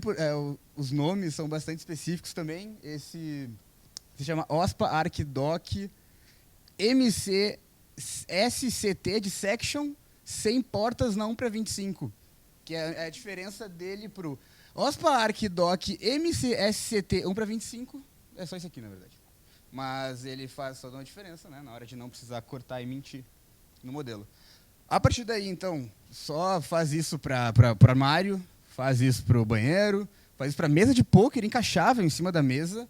os nomes são bastante específicos também. Esse se chama OSPA ArcDoc MC SCT de Section sem portas na 1 para 25, que é a diferença dele para o OSPA ArcDoc MCSCT 1 para 25, é só isso aqui, na verdade. Mas ele faz toda uma diferença, né, na hora de não precisar cortar e mentir no modelo. A partir daí, então, só faz isso para o armário, faz isso para o banheiro, faz isso para a mesa de pôquer encaixável em cima da mesa,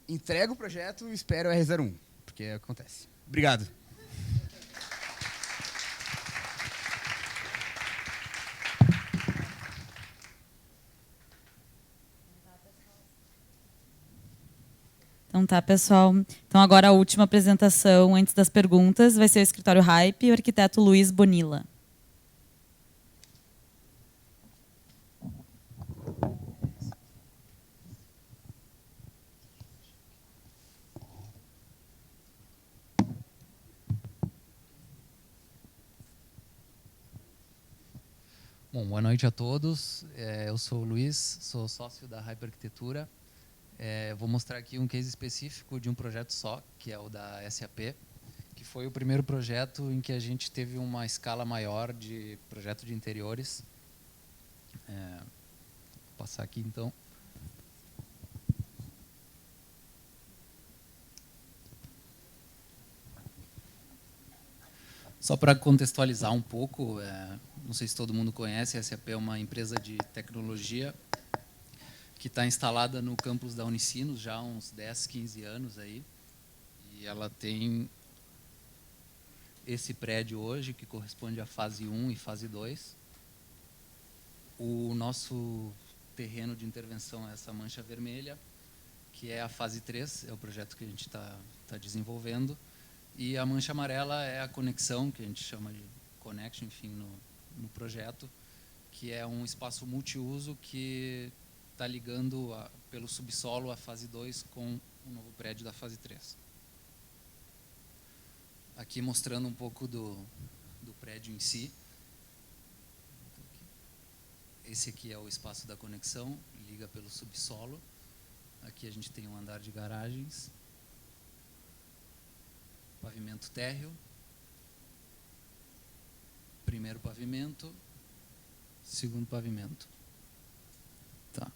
entrega o projeto e espera o R01, porque acontece. Obrigado. Então tá, pessoal. Então agora a última apresentação, antes das perguntas, vai ser o escritório Hype e o arquiteto Luiz Bonilla. Bom, boa noite a todos. Eu sou o Luiz, sou sócio da Hype Arquitetura. Vou mostrar aqui um case específico de um projeto só, que é o da SAP, que foi o primeiro projeto em que a gente teve uma escala maior de projeto de interiores. Vou passar aqui, então. Só para contextualizar um pouco, não sei se todo mundo conhece, a SAP é uma empresa de tecnologia que está instalada no campus da Unicinos já há uns 10, 15 anos aí. E ela tem esse prédio hoje, que corresponde à fase 1 e fase 2. O nosso terreno de intervenção é essa mancha vermelha, que é a fase 3, é o projeto que a gente está desenvolvendo. E a mancha amarela é a conexão, que a gente chama de connection, enfim, no projeto, que é um espaço multiuso que está ligando pelo subsolo a fase 2 com o novo prédio da fase 3. Aqui mostrando um pouco do prédio em si. Esse aqui é o espaço da conexão, liga pelo subsolo. Aqui a gente tem um andar de garagens. Pavimento térreo. Primeiro pavimento. Segundo pavimento. Tá.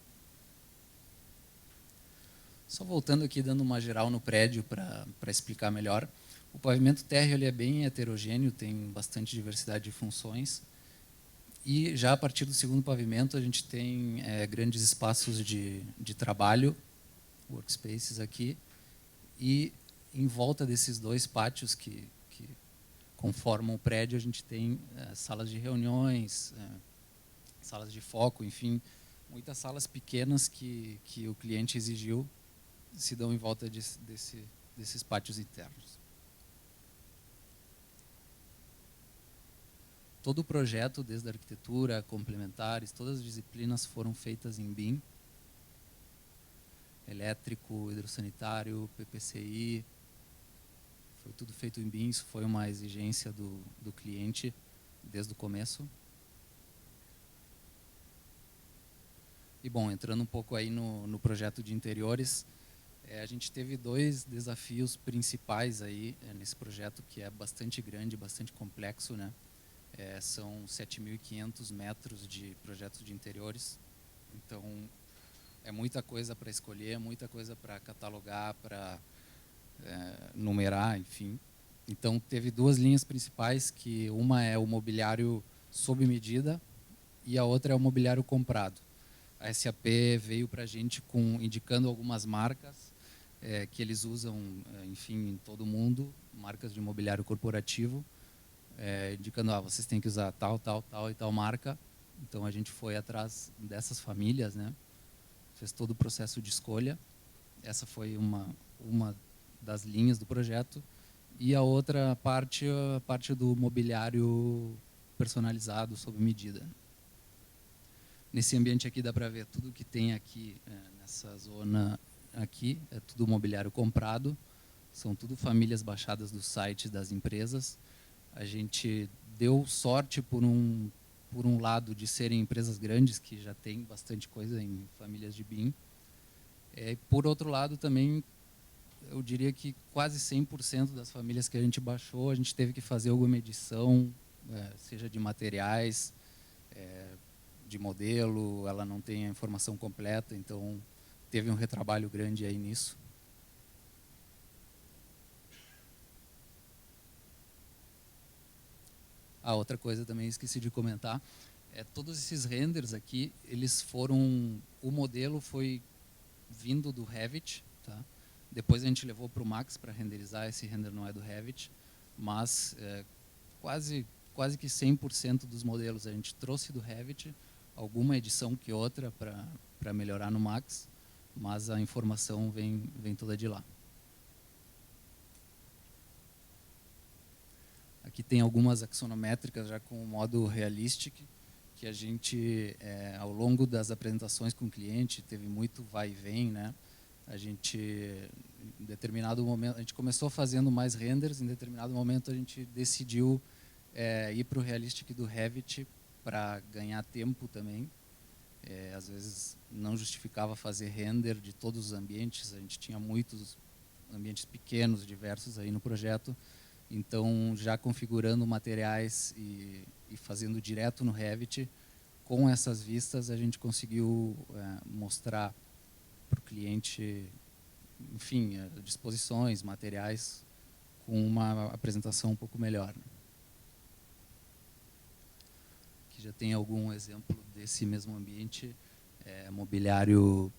Só voltando aqui, dando uma geral no prédio para explicar melhor. O pavimento térreo ele é bem heterogêneo, tem bastante diversidade de funções. E já a partir do segundo pavimento a gente tem grandes espaços de trabalho, workspaces aqui, e em volta desses dois pátios que conformam o prédio a gente tem salas de reuniões, salas de foco, enfim, muitas salas pequenas que o cliente exigiu se dão em volta desses pátios internos. Todo o projeto, desde a arquitetura, complementares, todas as disciplinas foram feitas em BIM. Elétrico, hidrossanitário, PPCI, foi tudo feito em BIM, isso foi uma exigência do cliente desde o começo. E bom, entrando um pouco aí no projeto de interiores, a gente teve dois desafios principais aí nesse projeto, que é bastante grande, bastante complexo, né? São 7.500 metros de projetos de interiores, então é muita coisa para escolher, muita coisa para catalogar, para numerar, enfim. Então teve duas linhas principais, que uma é o mobiliário sob medida e a outra é o mobiliário comprado. A SAP veio para a gente indicando algumas marcas que eles usam, enfim, em todo o mundo, marcas de mobiliário corporativo, indicando, vocês têm que usar tal, tal, tal e tal marca. Então a gente foi atrás dessas famílias, né? Fez todo o processo de escolha. Essa foi uma das linhas do projeto. E a outra parte, a parte do mobiliário personalizado, sob medida. Nesse ambiente aqui dá para ver tudo que tem aqui, nessa zona aqui, é tudo mobiliário comprado. São tudo famílias baixadas dos sites das empresas. A gente deu sorte por um lado de serem empresas grandes que já têm bastante coisa em famílias de BIM. Por outro lado também, eu diria que quase 100% das famílias que a gente baixou, a gente teve que fazer alguma edição, seja de materiais, de modelo, ela não tem a informação completa, então teve um retrabalho grande aí nisso. Outra coisa também esqueci de comentar, todos esses renders aqui, eles foram, o modelo foi vindo do Revit, tá? Depois a gente levou para o Max para renderizar, esse render não é do Revit, mas quase que 100% dos modelos a gente trouxe do Revit, alguma edição que outra para melhorar no Max, mas a informação vem toda de lá. Aqui tem algumas axonométricas já com o modo Realistic, que a gente, ao longo das apresentações com o cliente, teve muito vai e vem, né? A gente, em determinado momento, a gente começou fazendo mais renders, em determinado momento a gente decidiu ir para o Realistic do Revit para ganhar tempo também. Às vezes não justificava fazer render de todos os ambientes, a gente tinha muitos ambientes pequenos, diversos aí no projeto. Então, já configurando materiais e fazendo direto no Revit, com essas vistas a gente conseguiu mostrar para o cliente, enfim, disposições, materiais, com uma apresentação um pouco melhor. Aqui já tem algum exemplo desse mesmo ambiente, mobiliário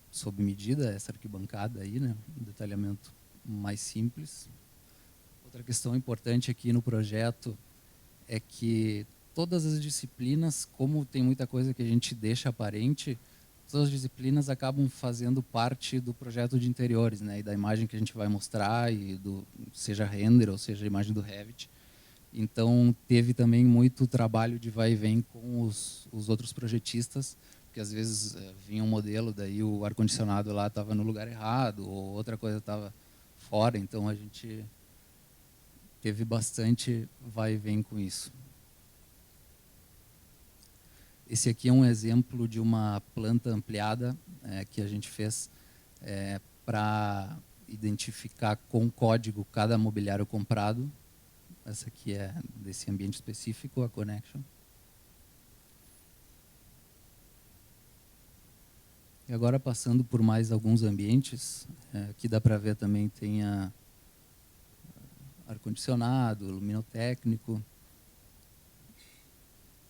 sob medida, essa arquibancada aí, né? Um detalhamento mais simples. Outra questão importante aqui no projeto é que todas as disciplinas, como tem muita coisa que a gente deixa aparente, todas as disciplinas acabam fazendo parte do projeto de interiores, né, e da imagem que a gente vai mostrar, e seja render ou seja a imagem do Revit. Então teve também muito trabalho de vai e vem com os outros projetistas, porque às vezes vinha um modelo, daí o ar-condicionado lá estava no lugar errado, ou outra coisa estava fora, então a gente teve bastante vai e vem com isso. Esse aqui é um exemplo de uma planta ampliada que a gente fez para identificar com código cada mobiliário comprado. Essa aqui é desse ambiente específico, a Connection. E agora passando por mais alguns ambientes, aqui dá para ver também tem ar-condicionado, luminotécnico.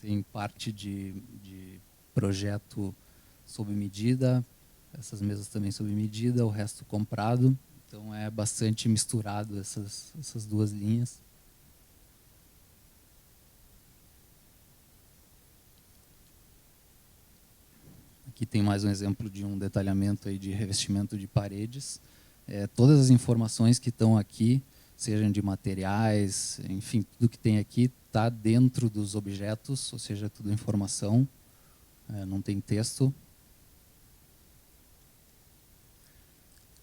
tem parte de projeto sob medida, essas mesas também sob medida, o resto comprado. Então é bastante misturado essas duas linhas. Aqui tem mais um exemplo de um detalhamento aí de revestimento de paredes. Todas as informações que estão aqui, sejam de materiais, enfim, tudo que tem aqui está dentro dos objetos, ou seja, tudo informação, não tem texto.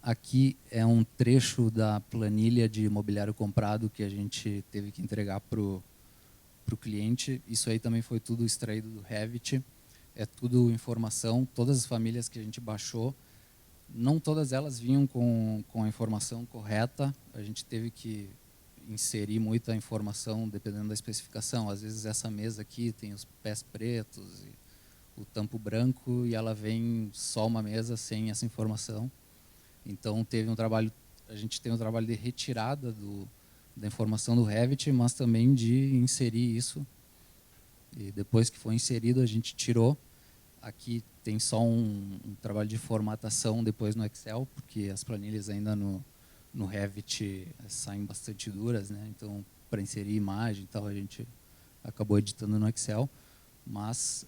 Aqui é um trecho da planilha de imobiliário comprado que a gente teve que entregar para o cliente. Isso aí também foi tudo extraído do Revit. É tudo informação. Todas as famílias que a gente baixou, não todas elas vinham com a informação correta. A gente teve que inserir muita informação dependendo da especificação. Às vezes essa mesa aqui tem os pés pretos e o tampo branco e ela vem só uma mesa sem essa informação. Então a gente teve um trabalho de retirada da informação do Revit, mas também de inserir isso. E depois que foi inserido, a gente tirou. Aqui tem só um trabalho de formatação depois no Excel, porque as planilhas ainda no Revit saem bastante duras, né? Então, para inserir imagem e tal, a gente acabou editando no Excel. Mas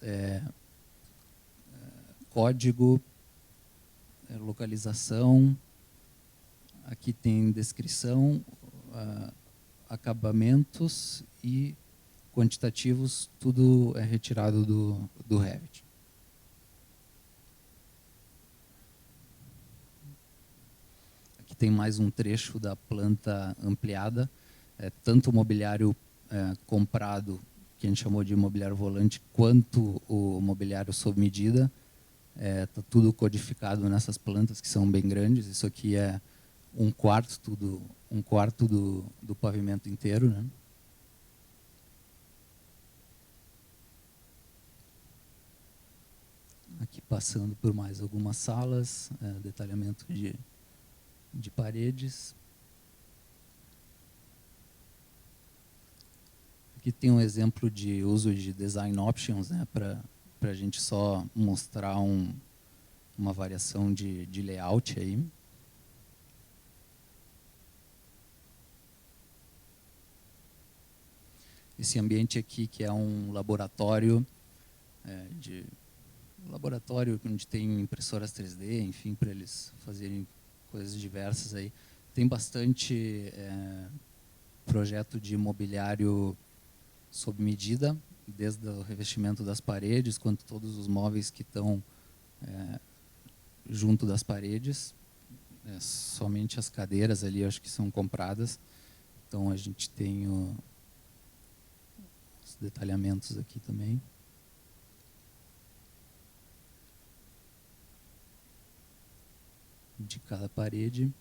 código, localização, aqui tem descrição, acabamentos e quantitativos, tudo é retirado do Revit. Aqui tem mais um trecho da planta ampliada, tanto o mobiliário comprado, que a gente chamou de mobiliário volante, quanto o mobiliário sob medida. Está tudo codificado nessas plantas que são bem grandes. Isso aqui é um quarto do pavimento inteiro, né? Aqui passando por mais algumas salas, detalhamento de paredes. Aqui tem um exemplo de uso de design options, né, para a gente só mostrar uma variação de layout aí. Esse ambiente aqui, que é um laboratório, onde tem impressoras 3D, enfim, para eles fazerem coisas diversas aí. Tem bastante projeto de mobiliário sob medida, desde o revestimento das paredes, quanto todos os móveis que estão junto das paredes. Somente as cadeiras ali, acho que são compradas. Então, a gente tem os detalhamentos aqui também. De cada parede.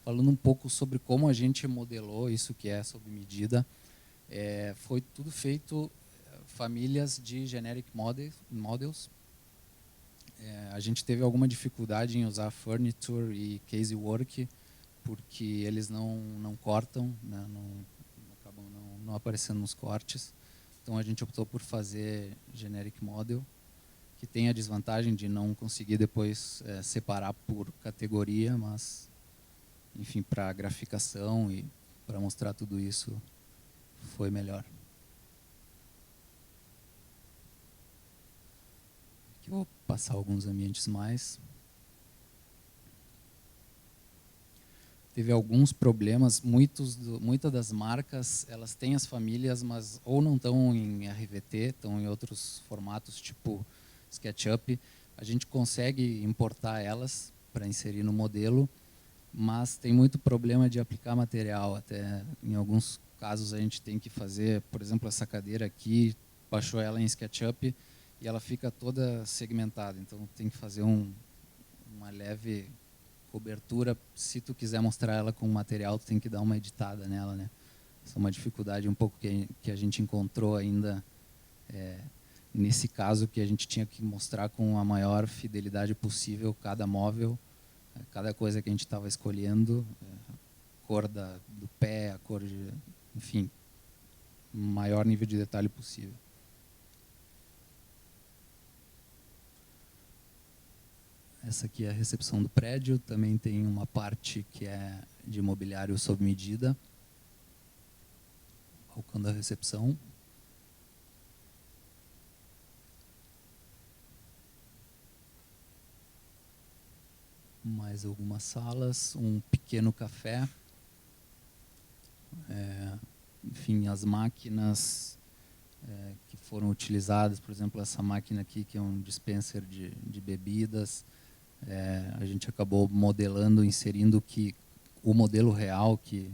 Falando um pouco sobre como a gente modelou isso que é sob medida. Foi tudo feito famílias de generic models. A gente teve alguma dificuldade em usar furniture e casework, porque eles não cortam, né, acabam não aparecendo nos cortes. Então a gente optou por fazer generic model, que tem a desvantagem de não conseguir depois separar por categoria, mas, enfim, para graficação e para mostrar tudo isso foi melhor. Aqui eu vou passar alguns ambientes mais. Teve alguns problemas, muitas das marcas, elas têm as famílias, mas ou não estão em RVT, estão em outros formatos, tipo SketchUp. A gente consegue importar elas para inserir no modelo, mas tem muito problema de aplicar material. Até em alguns casos a gente tem que fazer, por exemplo, essa cadeira aqui, baixou ela em SketchUp e ela fica toda segmentada. Então tem que fazer uma leve cobertura. Se tu quiser mostrar ela com material, tu tem que dar uma editada nela, né? Essa é uma dificuldade um pouco que a gente encontrou ainda nesse caso, que a gente tinha que mostrar com a maior fidelidade possível cada móvel, cada coisa que a gente estava escolhendo, a cor do pé, a cor enfim, o maior nível de detalhe possível. Essa aqui é a recepção do prédio. Também tem uma parte que é de mobiliário sob medida. Balcão da recepção. Mais algumas salas, um pequeno café. Enfim, as máquinas que foram utilizadas, por exemplo, essa máquina aqui, que é um dispenser de bebidas. A gente acabou modelando, inserindo o modelo real que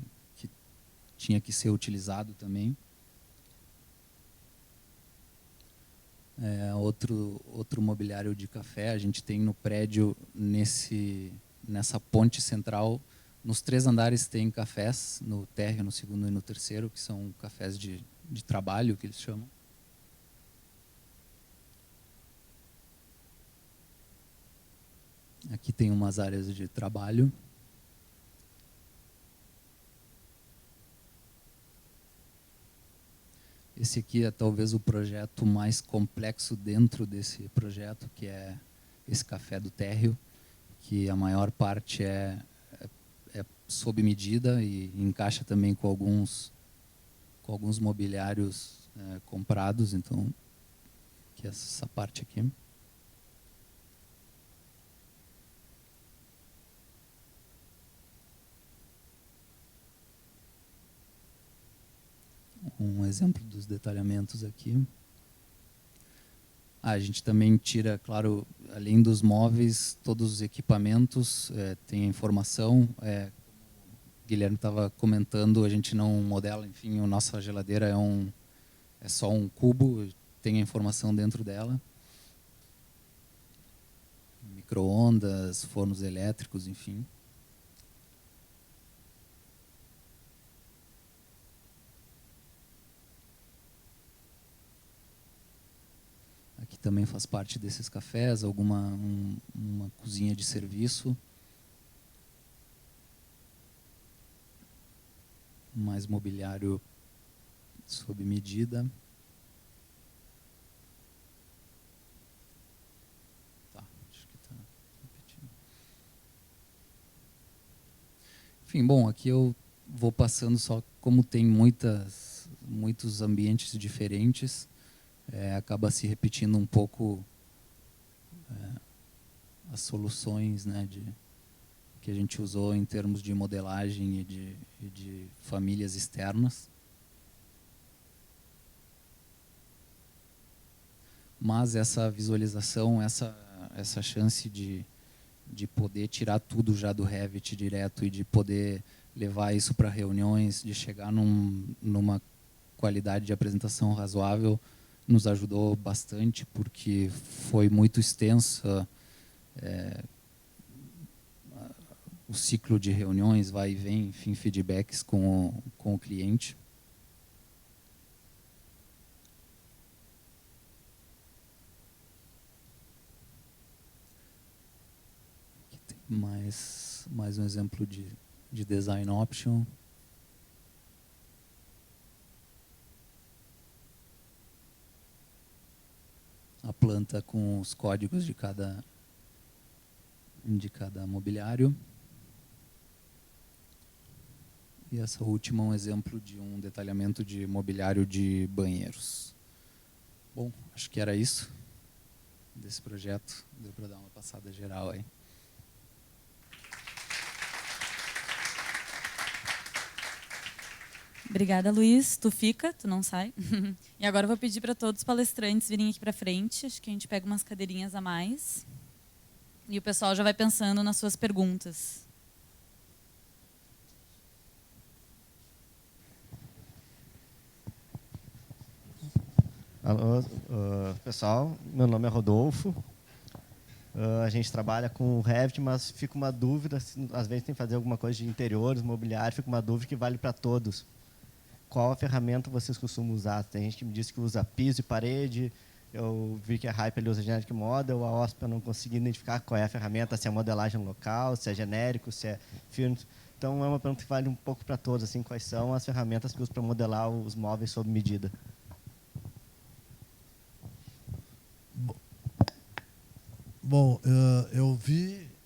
tinha que ser utilizado também. Outro mobiliário de café, a gente tem no prédio, nessa ponte central, nos 3 andares tem cafés, no térreo, no segundo e no terceiro, que são cafés de trabalho, que eles chamam. Aqui tem umas áreas de trabalho. Esse aqui é talvez o projeto mais complexo dentro desse projeto, que é esse café do térreo, que a maior parte é sob medida e encaixa também com alguns mobiliários comprados, então, que é essa parte aqui. Um exemplo dos detalhamentos aqui. A gente também tira, claro, além dos móveis, todos os equipamentos, tem a informação. Como o Guilherme estava comentando, a gente não modela, enfim, a nossa geladeira é só um cubo, tem a informação dentro dela. Micro-ondas, fornos elétricos, enfim. Aqui também faz parte desses cafés, uma cozinha de serviço. Mais mobiliário sob medida. Tá, acho que está repetindo. Enfim, bom, aqui eu vou passando só como tem muitos ambientes diferentes. Acaba se repetindo um pouco as soluções, né, que a gente usou em termos de modelagem e de famílias externas. Mas essa visualização, essa chance de poder tirar tudo já do Revit direto e de poder levar isso para reuniões, de chegar numa qualidade de apresentação razoável, nos ajudou bastante, porque foi muito extensa o ciclo de reuniões, vai e vem, enfim, feedbacks com o cliente. Aqui tem mais um exemplo de design option. A planta com os códigos de cada mobiliário. E essa última é um exemplo de um detalhamento de mobiliário de banheiros. Bom, acho que era isso desse projeto. Deu para dar uma passada geral aí. Obrigada, Luiz. Tu fica, tu não sai. E agora eu vou pedir para todos os palestrantes virem aqui para frente. Acho que a gente pega umas cadeirinhas a mais. E o pessoal já vai pensando nas suas perguntas. Alô, pessoal. Meu nome é Rodolfo. A gente trabalha com o Revit, mas fica uma dúvida, às vezes tem que fazer alguma coisa de interiores, mobiliário, fica uma dúvida que vale para todos. Qual a ferramenta vocês costumam usar? Tem gente que me disse que usa piso e parede, eu vi que a Hype usa Generic Model, a OSP eu não consegui identificar qual é a ferramenta, se é modelagem local, se é genérico, se é firme. Então é uma pergunta que vale um pouco para todos, assim, quais são as ferramentas que usam para modelar os móveis sob medida? Bom,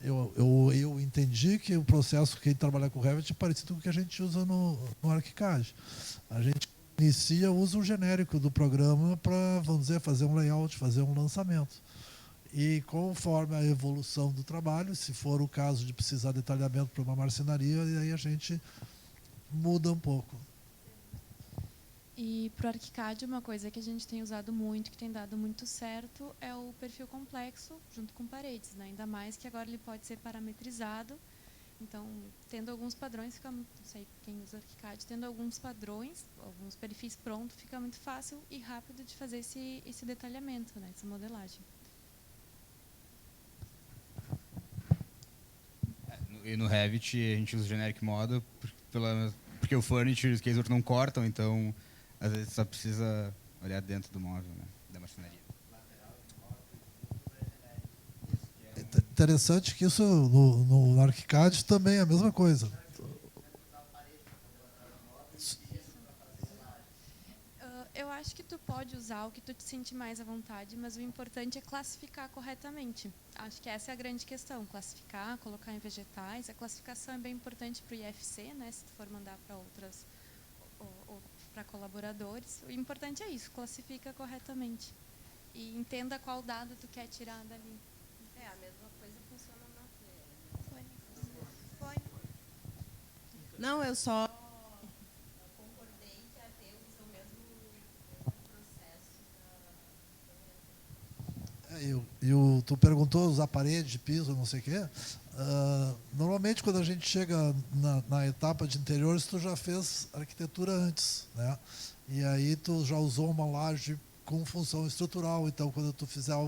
eu entendi que o processo que trabalhar com o Revit é parecido com o que a gente usa no ArchiCAD. A gente inicia o uso genérico do programa para, vamos dizer, fazer um layout, fazer um lançamento. E conforme a evolução do trabalho, se for o caso de precisar de detalhamento para uma marcenaria, aí a gente muda um pouco. E para o ArchiCAD, uma coisa que a gente tem usado muito, que tem dado muito certo, é o perfil complexo junto com paredes, né? Ainda mais que agora ele pode ser parametrizado. Então, tendo alguns padrões, fica, não sei quem usa ArchiCAD, tendo alguns padrões, alguns perfis prontos, fica muito fácil e rápido de fazer esse detalhamento, né? Essa modelagem. E no Revit a gente usa o Generic Model porque o Furniture e o Caseware não cortam, então às vezes só precisa olhar dentro do móvel, né, da marcenaria. Interessante que isso no ArchiCAD também é a mesma coisa. Eu acho que tu pode usar o que tu te sente mais à vontade, mas o importante é classificar corretamente. Acho que essa é a grande questão, classificar, colocar em vegetais. A classificação é bem importante para o IFC, né, se tu for mandar para outras, ou para colaboradores. O importante é isso, classifica corretamente. E entenda qual dado tu quer tirar dali. É, a mesma coisa funciona na Foi. Não, eu só concordei que a T usa o mesmo processo. Tu perguntou usar parede, piso, não sei o quê. Normalmente, quando a gente chega na etapa de interiores, tu já fez arquitetura antes, né? E aí tu já usou uma laje com função estrutural. Então, quando tu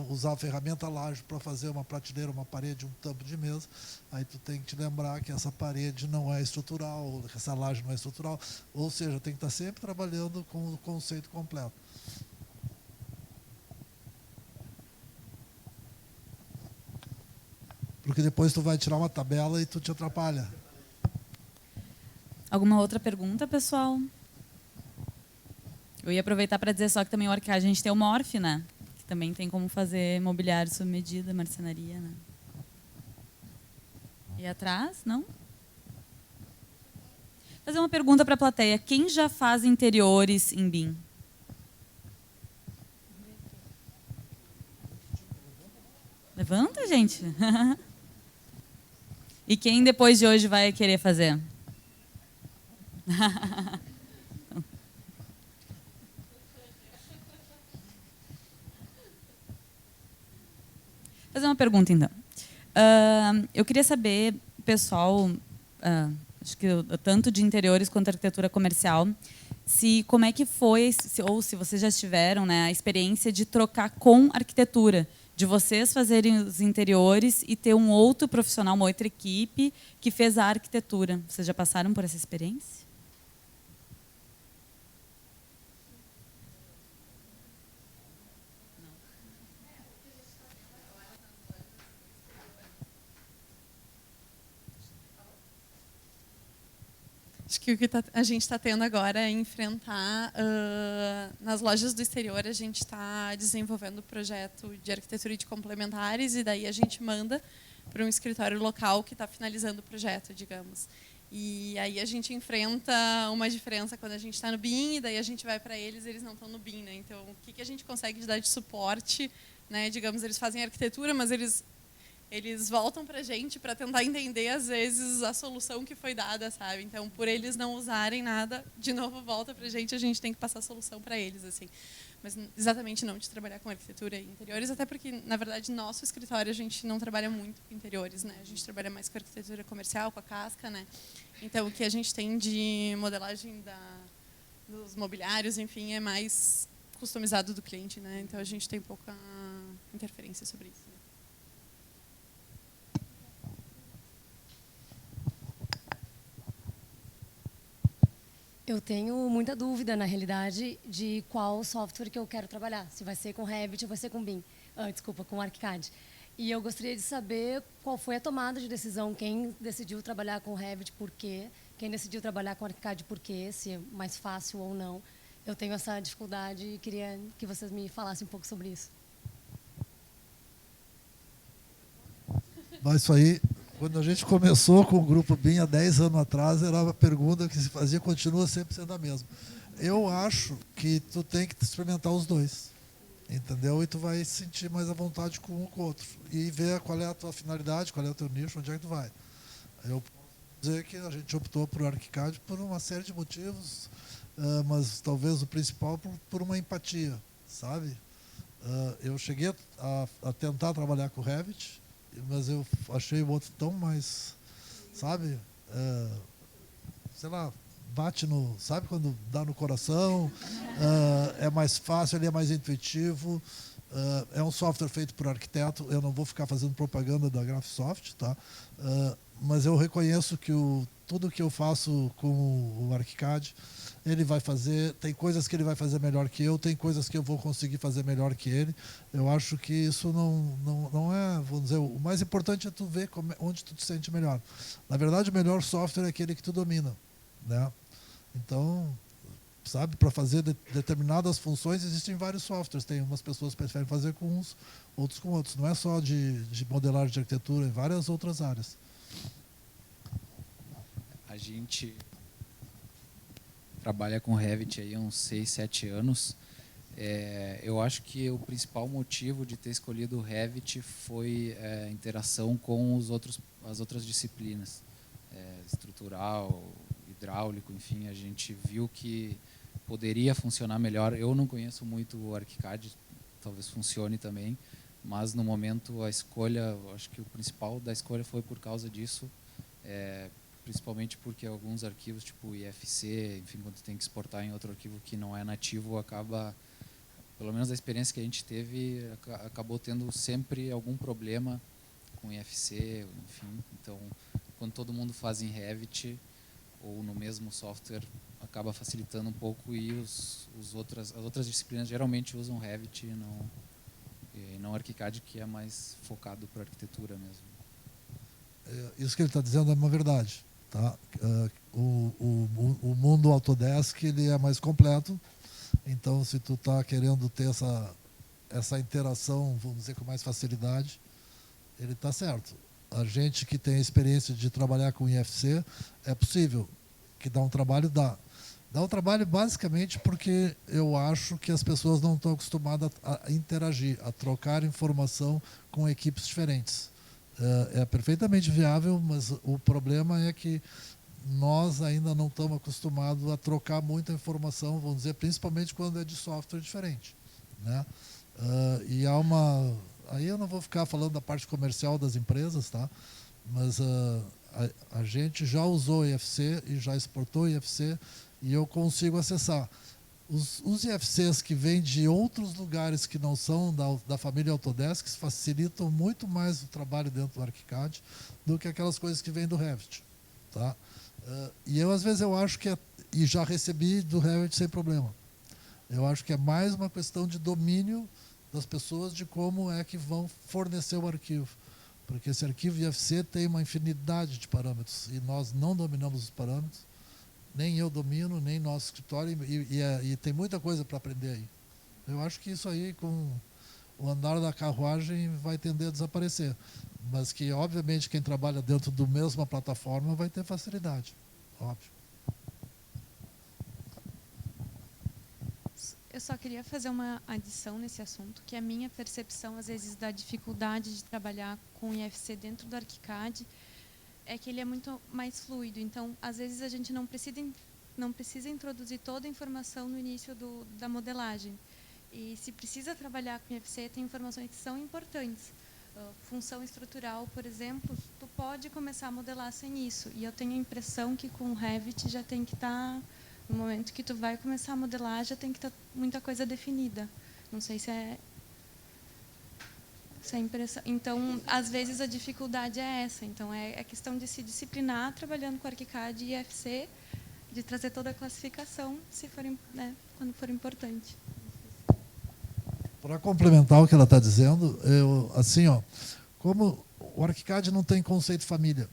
usar a ferramenta laje para fazer uma prateleira, uma parede, um tampo de mesa, aí tu tem que te lembrar que essa parede não é estrutural, que essa laje não é estrutural. Ou seja, tem que estar sempre trabalhando com o conceito completo. Porque depois tu vai tirar uma tabela e tu te atrapalha. Alguma outra pergunta, pessoal? Eu ia aproveitar para dizer só que também o ArchiCAD a gente tem o Morph, né? Que também tem como fazer mobiliário sob medida, marcenaria, né? E atrás, não? Fazer uma pergunta para a plateia. Quem já faz interiores em BIM? Levanta, gente. E quem depois de hoje vai querer fazer? Fazer uma pergunta, então. Eu queria saber, pessoal, acho que tanto de interiores quanto arquitetura comercial, como é que foi, ou se vocês já tiveram, né, a experiência de trocar com arquitetura, de vocês fazerem os interiores e ter um outro profissional, uma outra equipe que fez a arquitetura. Vocês já passaram por essa experiência? Acho que o que a gente está tendo agora é enfrentar, nas lojas do exterior, a gente está desenvolvendo o projeto de arquitetura e de complementares, e daí a gente manda para um escritório local que está finalizando o projeto, digamos. E aí a gente enfrenta uma diferença quando a gente está no BIM, e daí a gente vai para eles não estão no BIM, né? Então, o que a gente consegue dar de suporte, né? Digamos, eles fazem arquitetura, mas eles voltam para a gente para tentar entender, às vezes, a solução que foi dada, sabe? Então, por eles não usarem nada, de novo volta para a gente tem que passar a solução para eles, assim. Mas exatamente não de trabalhar com arquitetura e interiores, até porque, na verdade, nosso escritório a gente não trabalha muito com interiores, né? A gente trabalha mais com arquitetura comercial, com a casca, né? Então, o que a gente tem de modelagem dos mobiliários, enfim, é mais customizado do cliente, né? Então, a gente tem pouca interferência sobre isso. Eu tenho muita dúvida, na realidade, de qual software que eu quero trabalhar. Se vai ser com Revit ou vai ser com BIM. Desculpa, com ArchiCAD. E eu gostaria de saber qual foi a tomada de decisão, quem decidiu trabalhar com Revit, por quê, quem decidiu trabalhar com ArchiCAD, por quê, se é mais fácil ou não. Eu tenho essa dificuldade e queria que vocês me falassem um pouco sobre isso. Mas isso aí, quando a gente começou com o Grupo BIM há 10 anos atrás, era uma pergunta que se fazia, continua sempre sendo a mesma. Eu acho que tu tem que experimentar os dois, entendeu? E tu vai sentir mais à vontade com um com o outro. E ver qual é a tua finalidade, qual é o teu nicho, onde é que tu vai. Eu posso dizer que a gente optou por ArchiCAD por uma série de motivos, mas talvez o principal por uma empatia, sabe? Eu cheguei a tentar trabalhar com o Revit, mas eu achei o outro tão mais, sabe? Sei lá, bate no, sabe quando dá no coração, é mais fácil, ele é mais intuitivo, é um software feito por arquiteto, eu não vou ficar fazendo propaganda da Graphisoft, tá? Mas eu reconheço que tudo que eu faço com o ArchiCAD, ele vai fazer, tem coisas que ele vai fazer melhor que eu, tem coisas que eu vou conseguir fazer melhor que ele. Eu acho que isso não é, vamos dizer, o mais importante é tu ver onde tu te sente melhor. Na verdade, o melhor software é aquele que tu domina, né? Então, sabe, para fazer determinadas funções existem vários softwares. Tem umas pessoas que preferem fazer com uns, outros com outros. Não é só de modelagem de arquitetura, em várias outras áreas. A gente trabalha com Revit aí há uns 6, 7 anos. Eu acho que o principal motivo de ter escolhido o Revit foi a interação com as outras disciplinas, estrutural, hidráulico, enfim, a gente viu que poderia funcionar melhor. Eu não conheço muito o ArchiCAD, talvez funcione também, mas no momento a escolha, acho que o principal da escolha foi por causa disso, principalmente porque alguns arquivos, tipo IFC, enfim, quando tem que exportar em outro arquivo que não é nativo, acaba, pelo menos a experiência que a gente teve, acabou tendo sempre algum problema com IFC, enfim. Então, quando todo mundo faz em Revit ou no mesmo software, acaba facilitando um pouco, e as outras disciplinas geralmente usam Revit e não ArchiCAD, que é mais focado para arquitetura mesmo. Isso que ele está dizendo é uma verdade. Tá? O mundo Autodesk ele é mais completo, então se tu está querendo ter essa interação, vamos dizer, com mais facilidade, ele está certo. A gente que tem a experiência de trabalhar com IFC, é possível. Que dá um trabalho, dá. Dá um trabalho basicamente porque eu acho que as pessoas não estão acostumadas a interagir, a trocar informação com equipes diferentes. É perfeitamente viável, mas o problema é que nós ainda não estamos acostumados a trocar muita informação, vamos dizer, principalmente quando é de software diferente, né? E há uma... Aí eu não vou ficar falando da parte comercial das empresas, tá? Mas a gente já usou IFC e já exportou IFC e eu consigo acessar. Os IFCs que vêm de outros lugares que não são da família Autodesk facilitam muito mais o trabalho dentro do ArchiCAD do que aquelas coisas que vêm do Revit. Tá? E eu, às vezes, eu acho que e já recebi do Revit sem problema. Eu acho que é mais uma questão de domínio das pessoas de como é que vão fornecer o arquivo. Porque esse arquivo IFC tem uma infinidade de parâmetros e nós não dominamos os parâmetros. Nem eu domino, nem nosso escritório, e tem muita coisa para aprender aí. Eu acho que isso aí, com o andar da carruagem, vai tender a desaparecer. Mas que, obviamente, quem trabalha dentro da mesma plataforma vai ter facilidade. Óbvio. Eu só queria fazer uma adição nesse assunto, que a minha percepção, às vezes, da dificuldade de trabalhar com IFC dentro do ArchiCAD é que ele é muito mais fluido. Então, às vezes, a gente não precisa introduzir toda a informação no início da modelagem. E se precisa trabalhar com IFC, tem informações que são importantes. Função estrutural, por exemplo, tu pode começar a modelar sem isso. E eu tenho a impressão que com o Revit já tem que estar, no momento que tu vai começar a modelar, já tem que estar muita coisa definida. Não sei se é impressão. Então, às vezes, a dificuldade é essa. Então, é questão de se disciplinar trabalhando com ArchiCAD e IFC, de trazer toda a classificação, se for, né, quando for importante. Para complementar o que ela está dizendo, assim, como o ArchiCAD não tem conceito família,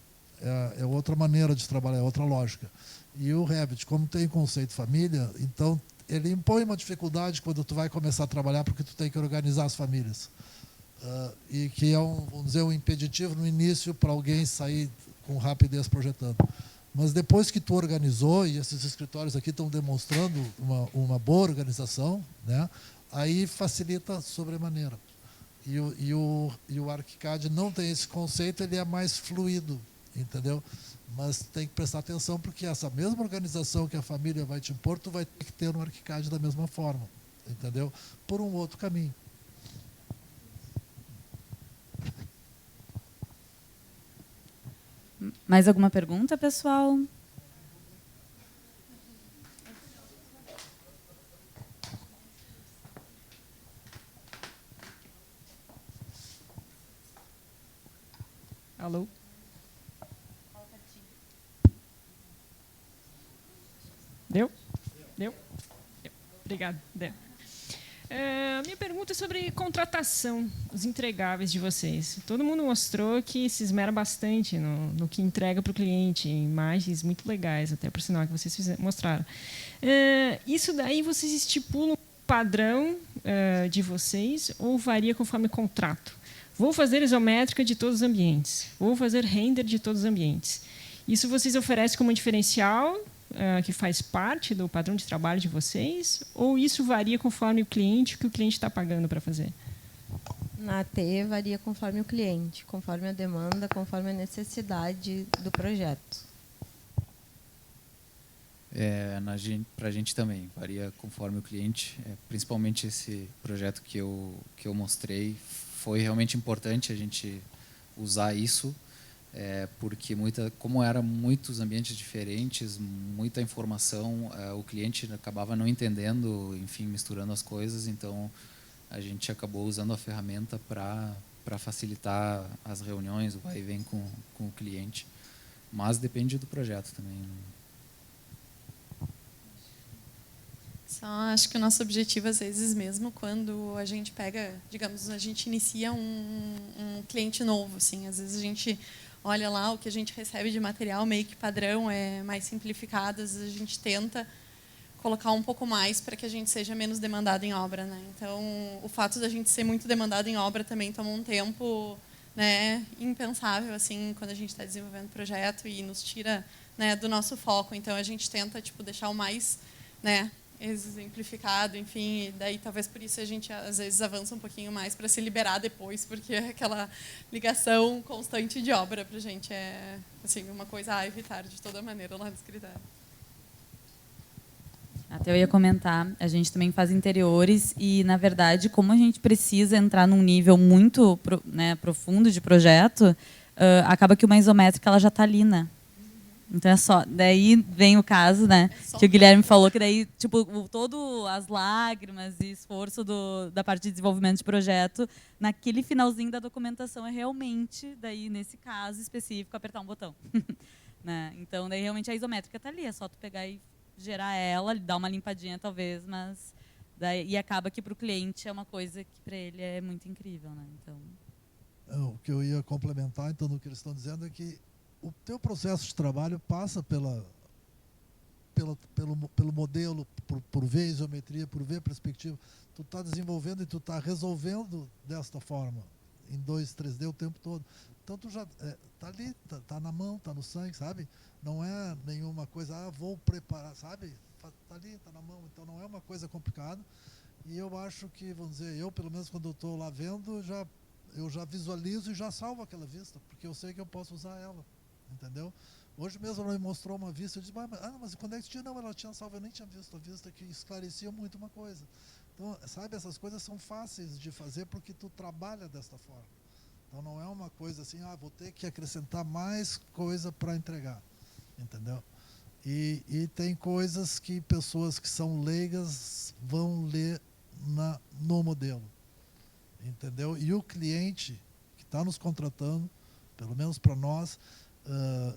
é outra maneira de trabalhar, é outra lógica. E o Revit, como tem conceito família, então ele impõe uma dificuldade quando tu vai começar a trabalhar, porque tu tem que organizar as famílias. e que é vamos dizer, um impeditivo no início para alguém sair com rapidez projetando. Mas depois que tu organizou, e esses escritórios aqui estão demonstrando uma boa organização, né, aí facilita sobremaneira. E o ArchiCAD não tem esse conceito, ele é mais fluido, entendeu? Mas tem que prestar atenção, porque essa mesma organização que a família vai te impor, tu vai ter que ter no ArchiCAD da mesma forma, entendeu? Por um outro caminho. Mais alguma pergunta, pessoal? Alô? Deu? Deu? Deu. Obrigado. Deu. Minha pergunta é sobre contratação, os entregáveis de vocês. Todo mundo mostrou que se esmera bastante no que entrega para o cliente, imagens muito legais, até por sinal que vocês mostraram. Isso daí vocês estipulam um padrão de vocês ou varia conforme contrato? Vou fazer isométrica de todos os ambientes, vou fazer render de todos os ambientes. Isso vocês oferecem como um diferencial que faz parte do padrão de trabalho de vocês? Ou isso varia conforme o que o cliente está pagando para fazer? Na AT varia conforme o cliente, conforme a demanda, conforme a necessidade do projeto. Para a gente também, varia conforme o cliente. Principalmente esse projeto que eu mostrei, foi realmente importante a gente usar isso, porque como eram muitos ambientes diferentes, muita informação, o cliente acabava não entendendo, enfim, misturando as coisas, então a gente acabou usando a ferramenta para facilitar as reuniões, o vai e vem com o cliente. Mas depende do projeto também. Só acho que o nosso objetivo, às vezes, mesmo quando a gente pega, digamos, a gente inicia um cliente novo, assim, às vezes a gente olha lá o que a gente recebe de material meio que padrão, mais simplificado, às vezes a gente tenta colocar um pouco mais para que a gente seja menos demandado em obra, né? Então, o fato da gente ser muito demandado em obra também toma um tempo, né, impensável, assim, quando a gente está desenvolvendo o projeto e nos tira, né, do nosso foco. Então, a gente tenta, tipo, deixar o mais, né, exemplificado, enfim, e daí talvez por isso a gente às vezes avança um pouquinho mais para se liberar depois, porque aquela ligação constante de obra para a gente é assim, uma coisa a evitar de toda maneira lá no escritório. Até eu ia comentar, a gente também faz interiores e, na verdade, como a gente precisa entrar num nível muito profundo de projeto, acaba que uma isométrica ela já está ali, né? Então é só, daí vem o caso, né, que o Guilherme falou que daí, tipo, todo as lágrimas e esforço da parte de desenvolvimento de projeto, naquele finalzinho da documentação é realmente, daí nesse caso específico, apertar um botão. Né? Então daí realmente a isométrica tá ali, é só tu pegar e gerar ela, dar uma limpadinha talvez, mas daí, e acaba que para o cliente é uma coisa que para ele é muito incrível, né? Então o que eu ia complementar então no que eles estão dizendo é que o teu processo de trabalho passa pelo modelo, por ver isometria, por ver perspectiva. Tu está desenvolvendo e tu está resolvendo desta forma, em 2, 3D o tempo todo. Então tu já está ali, está na mão, está no sangue, sabe? Não é nenhuma coisa, vou preparar, sabe? Está ali, está na mão, então não é uma coisa complicada. E eu acho que, vamos dizer, eu pelo menos quando eu estou lá vendo, eu já visualizo e já salvo aquela vista, porque eu sei que eu posso usar ela. Entendeu? Hoje mesmo ela me mostrou uma vista, eu disse, mas quando é que tinha? Não, ela tinha salvo, eu nem tinha visto a vista, que esclarecia muito uma coisa. Então, sabe, essas coisas são fáceis de fazer porque tu trabalha desta forma. Então não é uma coisa assim, vou ter que acrescentar mais coisa para entregar. Entendeu? E tem coisas que pessoas que são leigas vão ler no modelo. Entendeu? E o cliente que está nos contratando, pelo menos para nós,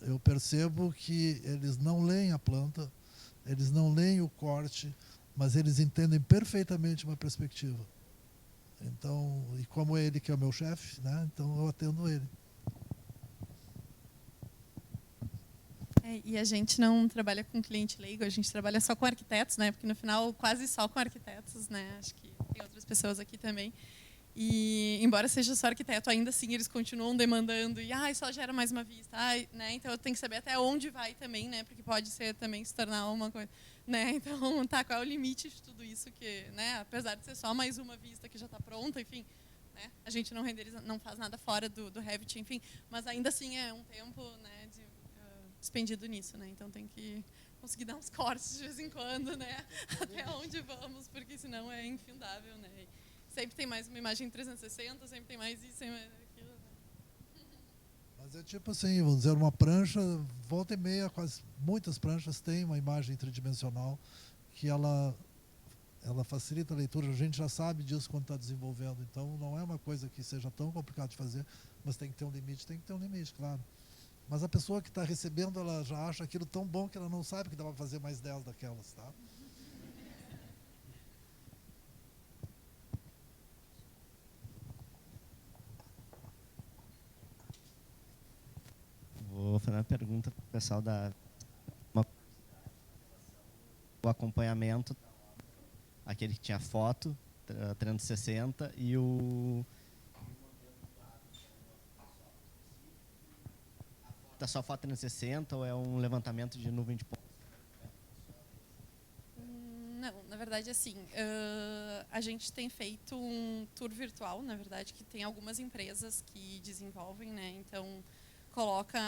eu percebo que eles não leem a planta, eles não leem o corte, mas eles entendem perfeitamente uma perspectiva. Então, e como é ele que é o meu chefe, né? Então eu atendo ele. E a gente não trabalha com cliente leigo, a gente trabalha só com arquitetos, né? Porque no final quase só com arquitetos, né? Acho que tem outras pessoas aqui também. E, embora seja só arquiteto, ainda assim eles continuam demandando. E, só gera mais uma vista. Né? Então, eu tenho que saber até onde vai também, né? Porque pode ser também se tornar uma coisa... Né? Então, qual é o limite de tudo isso? Que, né? Apesar de ser só mais uma vista que já está pronta, enfim... Né? A gente não renderiza, não faz nada fora do Revit, enfim. Mas ainda assim é um tempo, né, despendido nisso. Né? Então, tem que conseguir dar uns cortes de vez em quando, né? Até onde vamos, porque senão é infindável, né? Sempre tem mais uma imagem 360, sempre tem mais isso, sempre mais aquilo. Né? Mas é tipo assim, vamos dizer, uma prancha, volta e meia, quase muitas pranchas têm uma imagem tridimensional que ela facilita a leitura, a gente já sabe disso quando está desenvolvendo, então não é uma coisa que seja tão complicado de fazer, mas tem que ter um limite, claro. Mas a pessoa que está recebendo, ela já acha aquilo tão bom que ela não sabe que dá para fazer mais 10 daquelas, tá? Vou fazer uma pergunta para o pessoal o acompanhamento, aquele que tinha foto, 360, e o... Tá só foto 360 ou é um levantamento de nuvem de pontos? Não, na verdade, assim, a gente tem feito um tour virtual, na verdade, que tem algumas empresas que desenvolvem, né? Então, coloca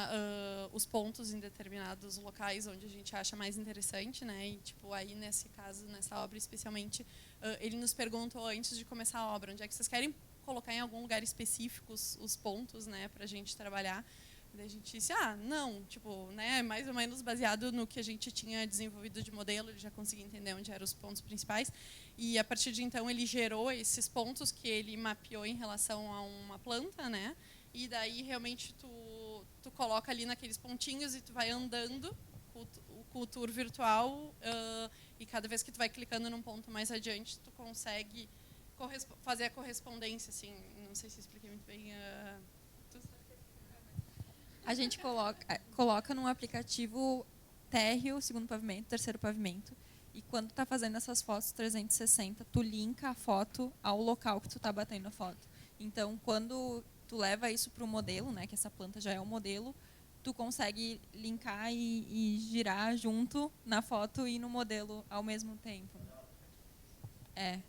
os pontos em determinados locais onde a gente acha mais interessante, né? E, tipo, aí, nesse caso, nessa obra especialmente, ele nos perguntou antes de começar a obra, onde é que vocês querem colocar em algum lugar específico os pontos, né? Para a gente trabalhar. Daí a gente disse, não, tipo, né, mais ou menos baseado no que a gente tinha desenvolvido de modelo, ele já conseguia entender onde eram os pontos principais. E, a partir de então, ele gerou esses pontos que ele mapeou em relação a uma planta, né? E daí, realmente, tu coloca ali naqueles pontinhos e tu vai andando com o tour virtual e cada vez que tu vai clicando num ponto mais adiante, tu consegue fazer a correspondência, assim. Não sei se expliquei muito bem. A gente coloca num aplicativo térreo, segundo pavimento, terceiro pavimento, e quando tá fazendo essas fotos 360, tu linka a foto ao local que tu tá batendo a foto. Então, quando tu leva isso para o modelo, né, que essa planta já é um modelo, tu consegue linkar e girar junto na foto e no modelo ao mesmo tempo. É.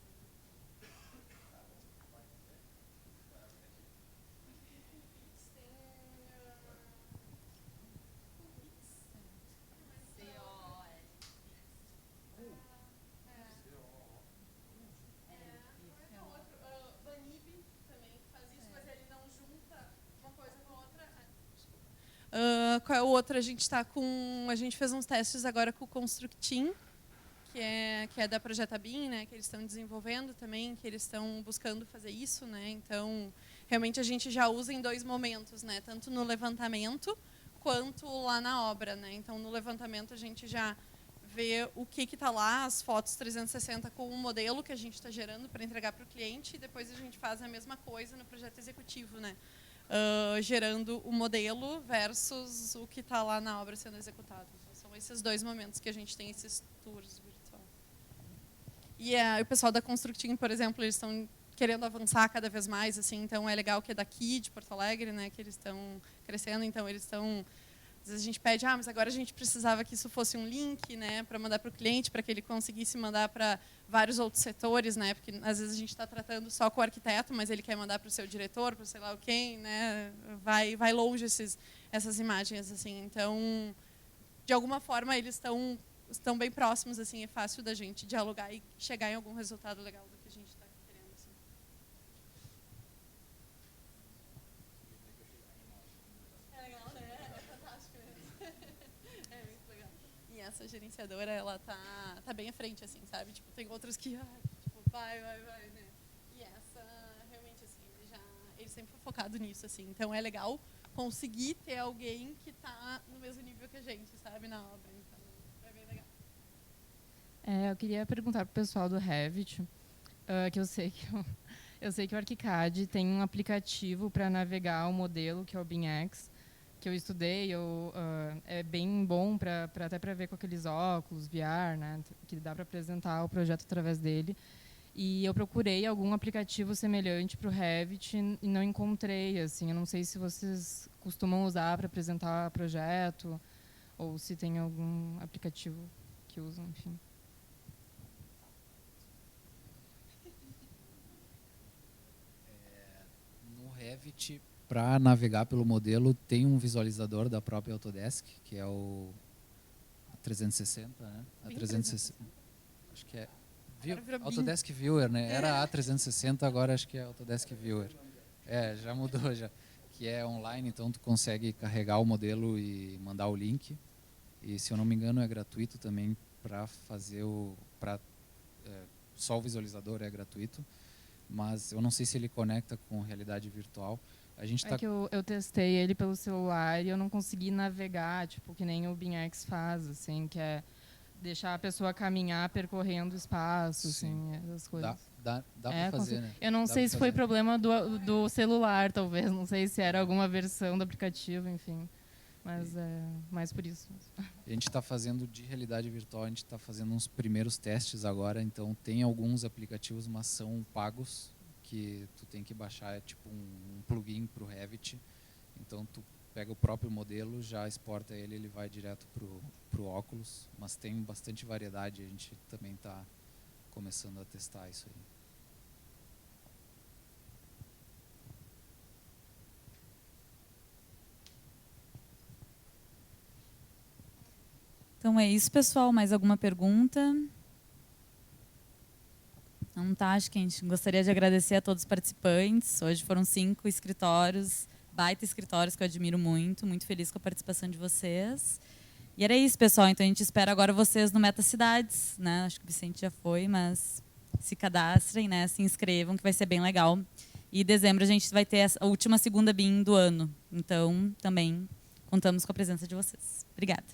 Qual é o outro? A gente fez uns testes agora com o Constructim, que é da Projeta BIM, né, que eles estão desenvolvendo também, que eles estão buscando fazer isso, né? Então, realmente a gente já usa em dois momentos, né? Tanto no levantamento quanto lá na obra, né? Então, no levantamento a gente já vê o que está lá, as fotos 360 com o modelo que a gente está gerando para entregar para o cliente, e depois a gente faz a mesma coisa no projeto executivo, né? Gerando o modelo versus o que está lá na obra sendo executado. Então, são esses dois momentos que a gente tem esses tours virtuais. E o pessoal da Constructing, por exemplo, eles estão querendo avançar cada vez mais, assim, então é legal que é daqui, de Porto Alegre, né, que eles estão crescendo, então eles estão... Às vezes a gente pede, mas agora a gente precisava que isso fosse um link, né, para mandar para o cliente, para que ele conseguisse mandar para vários outros setores, né, porque às vezes a gente está tratando só com o arquiteto, mas ele quer mandar para o seu diretor, para sei lá o quem, né, vai longe essas imagens, assim. Então, de alguma forma, eles estão bem próximos, assim, é fácil da gente dialogar e chegar em algum resultado legal do que a gente está querendo, assim. É legal, né? É fantástico mesmo. É muito legal. E essa gerenciadora, ela tá bem à frente, assim, sabe? Tipo, tem outras que, tipo, vai, né? E essa, realmente, assim, ele sempre foi focado nisso, assim. Então, é legal conseguir ter alguém que tá no mesmo nível que a gente, sabe? Na obra. Então, é bem legal. Eu queria perguntar para o pessoal do Revit, que eu sei que o ArchiCAD tem um aplicativo para navegar o modelo, que é o BIMX, que eu estudei, é bem bom até para ver com aqueles óculos VR, né, que dá para apresentar o projeto através dele. E eu procurei algum aplicativo semelhante para o Revit e não encontrei. Assim, eu não sei se vocês costumam usar para apresentar projeto ou se tem algum aplicativo que usam, enfim. No Revit, para navegar pelo modelo, tem um visualizador da própria Autodesk, que é o 360, né? A 360. Acho que é Autodesk Viewer, né? Era a 360, agora acho que é Autodesk Viewer. Já mudou já. Que é online, então tu consegue carregar o modelo e mandar o link. E se eu não me engano é gratuito também para fazer só o visualizador é gratuito, mas eu não sei se ele conecta com realidade virtual. A gente que eu testei ele pelo celular e eu não consegui navegar, tipo, que nem o BIMX faz, assim, que é deixar a pessoa caminhar percorrendo o espaço, assim, essas coisas. Dá para fazer, né? Eu não sei se foi problema do celular, talvez, não sei se era alguma versão do aplicativo, enfim, mas é mais por isso. A gente está fazendo de realidade virtual, a gente está fazendo uns primeiros testes agora, então tem alguns aplicativos, mas são pagos, que tu tem que baixar, é tipo um plugin para o Revit, então tu pega o próprio modelo, já exporta ele vai direto para o óculos, mas tem bastante variedade, a gente também está começando a testar isso aí. Então é isso, pessoal. Mais alguma pergunta? Não tá, acho que a gente gostaria de agradecer a todos os participantes. Hoje foram 5 escritórios, baita escritórios que eu admiro muito, muito feliz com a participação de vocês. E era isso, pessoal. Então a gente espera agora vocês no Meta Cidades, né? Acho que o Vicente já foi, mas se cadastrem, né? Se inscrevam, que vai ser bem legal. E em dezembro a gente vai ter a última segunda BIM do ano. Então também contamos com a presença de vocês. Obrigada.